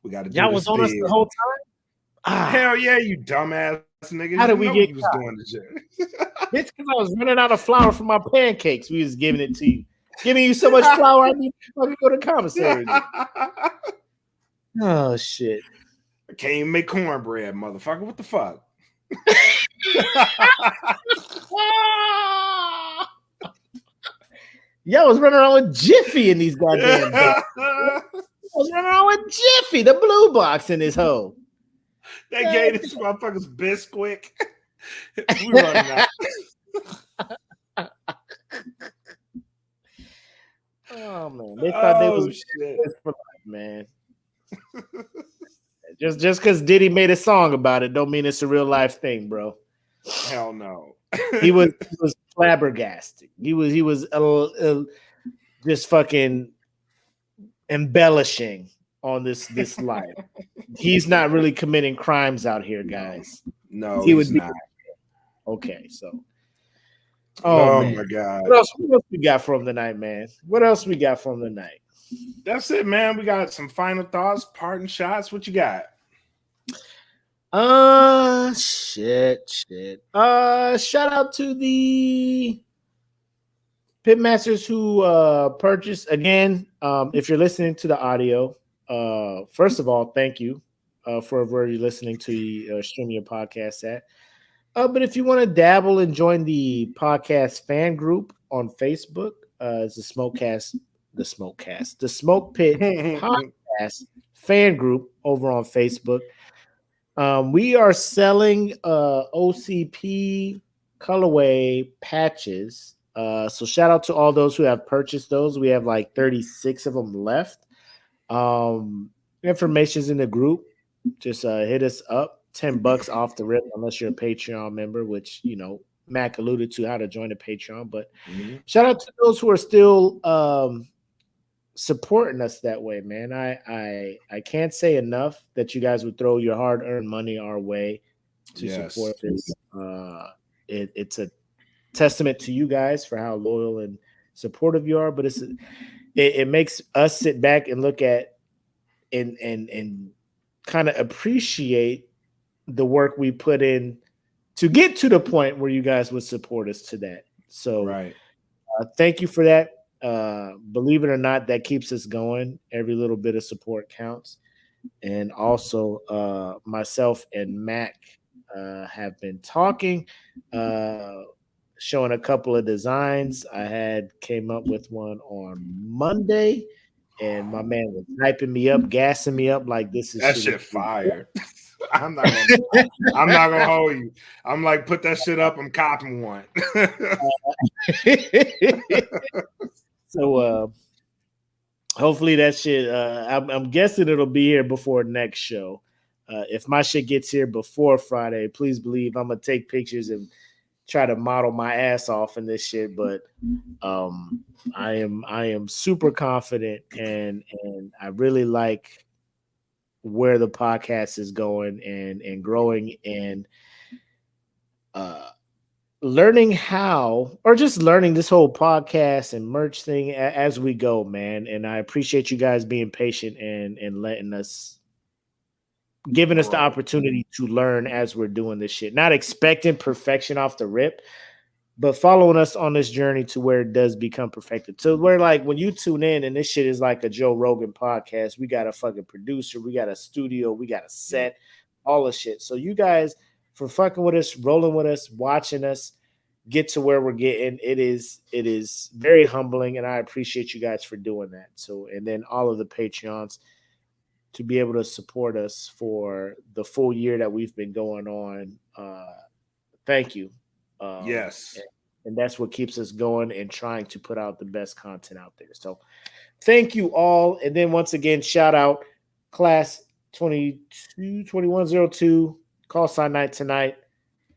We got to. Y'all was on us the whole time. Hell yeah, you dumbass nigga! How did we get? You was doing the shit. It's because I was running out of flour for my pancakes. We was giving it to you, giving you so much flour. I need to fucking go to commissary. Oh shit! I can't even make cornbread, motherfucker. What the fuck? Y'all was running around with Jiffy in these goddamn days. I was running around with Jiffy, the blue box in his hoe. They gave this motherfuckers Bisquick. We running out. Oh man, they thought they was shit for life, man. Just because Diddy made a song about it, don't mean it's a real life thing, bro. Hell no. He was flabbergasted. He was just fucking embellishing on this life. He's not really committing crimes out here, guys. No, he would be not. Okay, so. Oh my god. What else we got from the night, man? What else we got from the night? That's it, man. We got some final thoughts, parting shots. What you got? Shit. Shout out to the Pitmasters who purchased again. If you're listening to the audio, first of all, thank you for where you're listening to the stream your podcast at. But if you want to dabble and join the podcast fan group on Facebook, it's the Smoke Pit podcast fan group over on Facebook. We are selling OCP colorway patches. So shout out to all those who have purchased those. We have like 36 of them left. Information's in the group. Just hit us up. $10 off the rip, unless you're a Patreon member, which Mac alluded to how to join the Patreon. But shout out to those who are still supporting us that way, man. I can't say enough that you guys would throw your hard-earned money our way to support this. It's a testament to you guys for how loyal and supportive you are, but it makes us sit back and look at and kind of appreciate the work we put in to get to the point where you guys would support us to that. So thank you for that. Believe it or not, that keeps us going. Every little bit of support counts. And also myself and Mac have been talking, showing a couple of designs. I came up with one on Monday, and my man was hyping me up, gassing me up like this is that shit fire. I'm not gonna hold you. I'm like, put that shit up. I'm copping one. So hopefully that shit. I'm guessing it'll be here before next show. If my shit gets here before Friday, please believe I'm gonna take pictures and try to model my ass off in this shit. But I am super confident, and I really like where the podcast is going and growing and learning how, or just learning this whole podcast and merch thing as we go, man. And I appreciate you guys being patient and letting us, giving us the opportunity to learn as we're doing this shit. Not expecting perfection off the rip, but following us on this journey to where it does become perfected. So where, like, when you tune in and this shit is like a Joe Rogan podcast, we got a fucking producer, we got a studio, we got a set, all the shit. So you guys, for fucking with us, rolling with us, watching us get to where we're getting, it is very humbling, and I appreciate you guys for doing that. So, and then all of the Patreons to be able to support us for the full year that we've been going on. Thank you. Yes. And that's what keeps us going and trying to put out the best content out there. So thank you all. And then once again, shout out class 22-2102 call sign night tonight.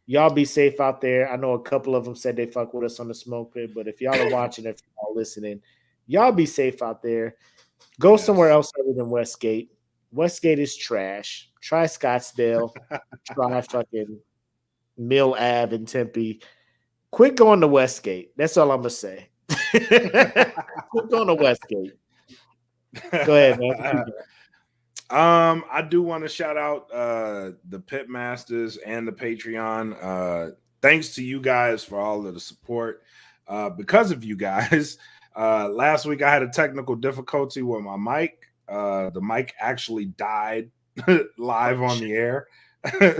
Y'all be safe out there. I know a couple of them said they fuck with us on the Smoke Pit, but if y'all are watching, if y'all listening, y'all be safe out there. Go somewhere else other than Westgate. Westgate is trash. Try Scottsdale. Try fucking Mill Ave in Tempe. Quit going to Westgate. That's all I'm gonna say. Quit going to Westgate. Go ahead, man. I do want to shout out the Pitmasters and the Patreon. Thanks to you guys for all of the support. Because of you guys, last week I had a technical difficulty with my mic. The mic actually died live on the air.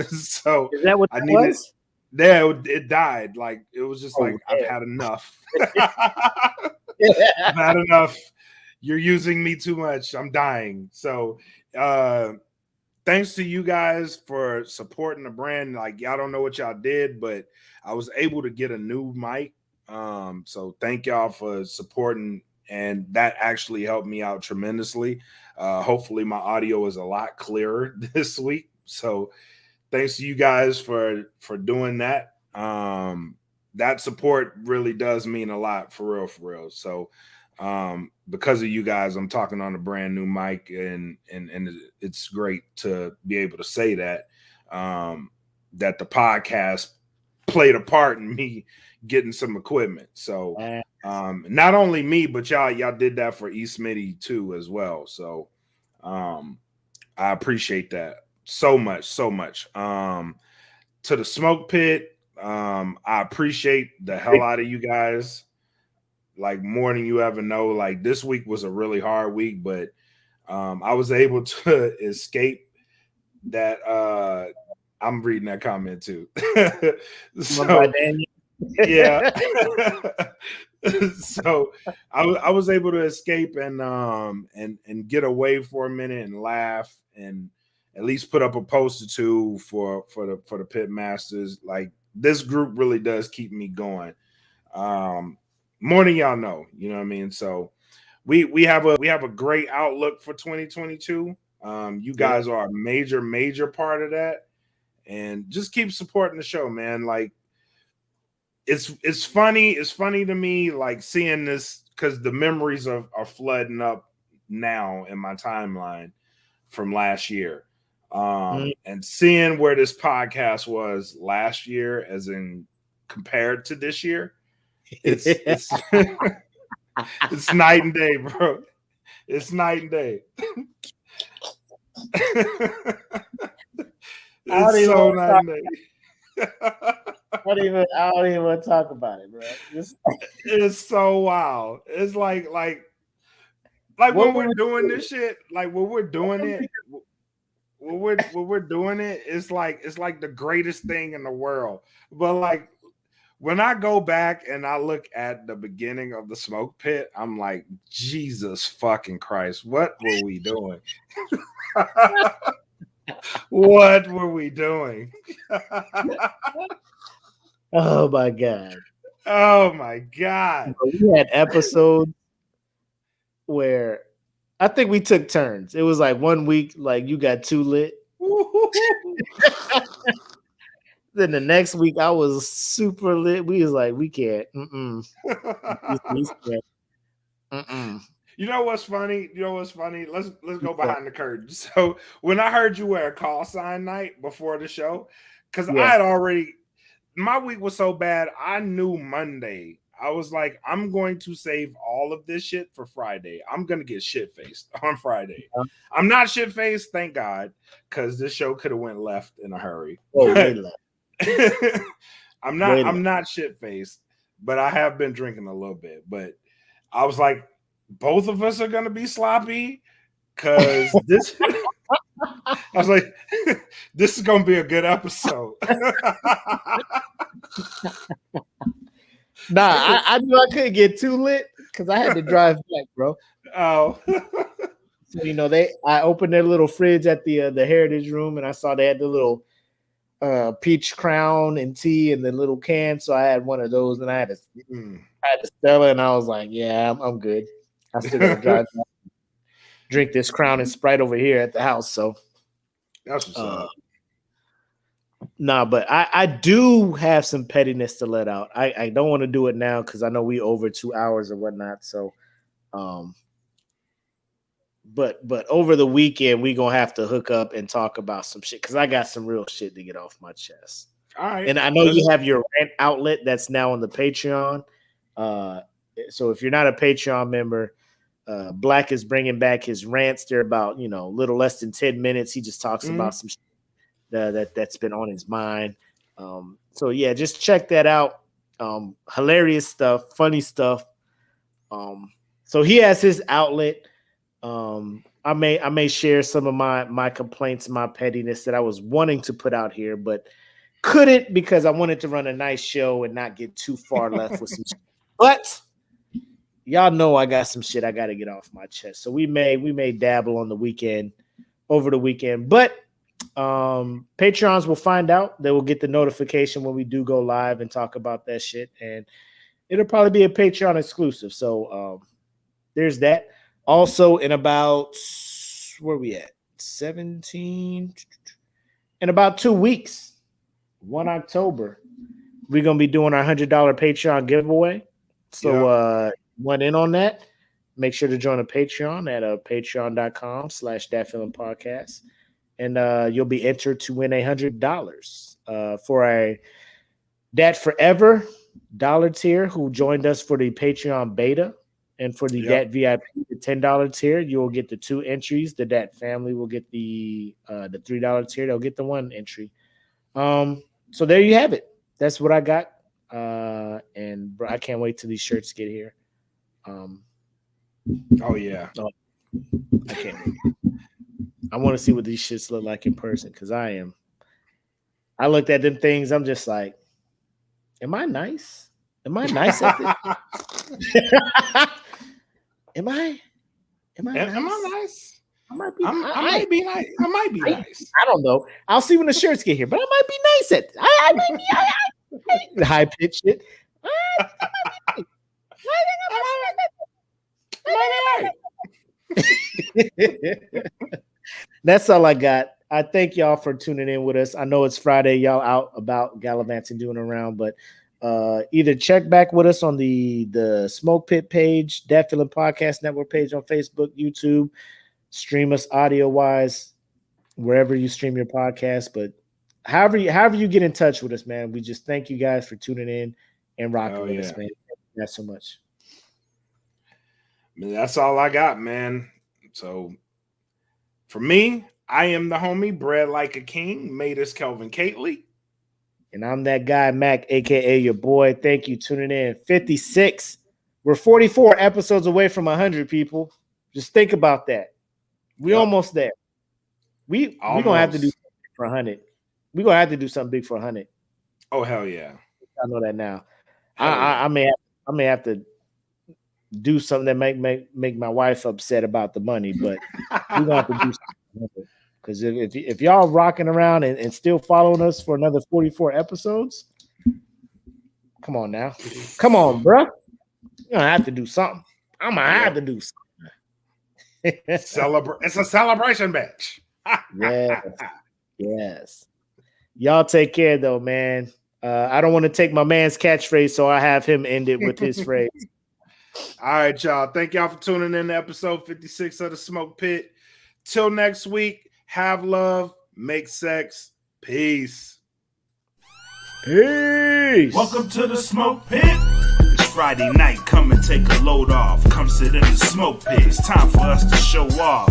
So is that what I needed? Was? Yeah, it died. Like, it was just like, I've had enough. I've had enough. You're using me too much. I'm dying. So thanks to you guys for supporting the brand. Like, y'all don't know what y'all did, but I was able to get a new mic. So thank y'all for supporting, and that actually helped me out tremendously. Hopefully my audio is a lot clearer this week. So thanks to you guys for doing that. That support really does mean a lot, for real. So because of you guys, I'm talking on a brand new mic, and it's great to be able to say that that the podcast played a part in me getting some equipment. So not only me, but y'all did that for E Smitty too as well. So I appreciate that so much. To the Smoke Pit, I appreciate the hell out of you guys, like more than you ever know. Like this week was a really hard week, but I was able to escape that. I'm reading that comment too. So yeah. So I was able to escape and get away for a minute and laugh and at least put up a post or two for the Pitmasters. Like this group really does keep me going. More than y'all know, you know what I mean? So we have a great outlook for 2022. You guys are a major part of that. And just keep supporting the show, man. Like it's funny to me, like seeing this, because the memories are flooding up now in my timeline from last year. And seeing where this podcast was last year, as in compared to this year, it's it's night and day, bro. It's night and day. It's so night and day. I don't even want to talk about it, bro. It's so wild. It's like when we're doing this shit, like when we're doing it, when we're doing it, it's like the greatest thing in the world. But like when I go back and I look at the beginning of the Smoke Pit, I'm like, Jesus fucking Christ, what were we doing? What were we doing? Oh my God. Oh my God. We had episodes where I think we took turns. It was like 1 week, like you got too lit. Then the next week I was super lit. We was like, we can't. You know what's funny? Let's go behind the curtain. So when I heard you wear a call sign night before the show, because I had already, my week was so bad, I knew Monday. I was like, I'm going to save all of this shit for Friday. I'm going to get shit-faced on Friday. I'm not shit-faced, thank God, because this show could have went left in a hurry. I'm not shit-faced, but I have been drinking a little bit. But I was like, both of us are going to be sloppy, because this... I was like, this is going to be a good episode. Nah, I knew I couldn't get too lit because I had to drive back, bro. Oh. So, you know, I opened their little fridge at the Heritage Room, and I saw they had the little peach crown and tea in the little can. So I had one of those, and I had a Stella, and I was like, yeah, I'm good. I still got to drive back. Drink this Crown and Sprite over here at the house. So that's what's up. Nah, but I do have some pettiness to let out. I don't want to do it now because I know we over 2 hours or whatnot. So, but over the weekend we gonna have to hook up and talk about some shit because I got some real shit to get off my chest. All right, and I know you have your rant outlet that's now on the Patreon. So if you're not a Patreon member, Black is bringing back his rants. They're about little less than 10 minutes. He just talks about some shit that's been on his mind. So yeah, just check that out. Hilarious stuff, funny stuff. So he has his outlet. I may share some of my complaints, my pettiness that I was wanting to put out here, but couldn't because I wanted to run a nice show and not get too far left with some shit. But y'all know I got some shit I got to get off my chest. So we may dabble on the weekend, over the weekend, but Patreons will find out. They will get the notification when we do go live and talk about that shit, and it'll probably be a Patreon exclusive. So there's that. Also, in about where we at 17 in about 2 weeks, 1 October, we're gonna be doing our $100 Patreon giveaway. So went in on that. Make sure to join a Patreon at patreon.com/thatfeelingpodcast. And you'll be entered to win $100 for a Dat Forever dollar tier who joined us for the Patreon beta. And for the Dat VIP, the $10 tier, you'll get the 2 entries. The Dat family will get the $3 tier. They'll get the 1 entry. So there you have it. That's what I got. And bro, I can't wait till these shirts get here. Oh yeah. I can't wait. I want to see what these shits look like in person because I looked at them things. I'm just like, am I nice? Am I nice at this? Am I nice? I might be. I might be nice. I might be nice. I don't know. I'll see when the shirts get here, but I might be nice at. I might be high pitched shit. That's all I got. I thank y'all for tuning in with us. I know it's Friday. Y'all out about gallivanting, doing around, but either check back with us on the SmokePit page, Dat Feeling Podcast Network page on Facebook, YouTube. Stream us audio wise wherever you stream your podcast. But however you get in touch with us, man, we just thank you guys for tuning in and rocking with us, man. Thank you guys so much. Man, that's all I got, man. So for me, I am the homie, bred like a king, made us Kelvin Cately. And I'm that guy, Mac, a.k.a. your boy. Thank you tuning in. 56. We're 44 episodes away from 100, people. Just think about that. We almost there. We're going to have to do something for 100. We're going to have to do something big for 100. Oh, hell yeah. I know that now. I may have to do something that make my wife upset about the money, but we're going to have to do something. Because if y'all rocking around and still following us for another 44 episodes, come on now. Come on, bro. You're going to have to do something. I'm going to have to do something. It's a celebration batch. Yes. Y'all take care, though, man. I don't want to take my man's catchphrase, so I have him end it with his phrase. All right, y'all. Thank y'all for tuning in to episode 56 of the Smoke Pit. Till next week. Have love, make sex. Peace. Peace. Welcome to the Smoke Pit. It's Friday night, come and take a load off. Come sit in the Smoke Pit. It's time for us to show off.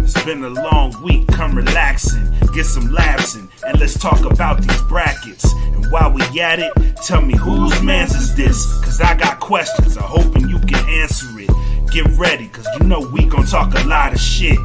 It's been a long week, come relaxing, get some laughs in, and let's talk about these brackets. And while we at it, tell me whose man's is this? Cause I got questions, I'm hoping you can answer it. Get ready, cause you know we gon' talk a lot of shit.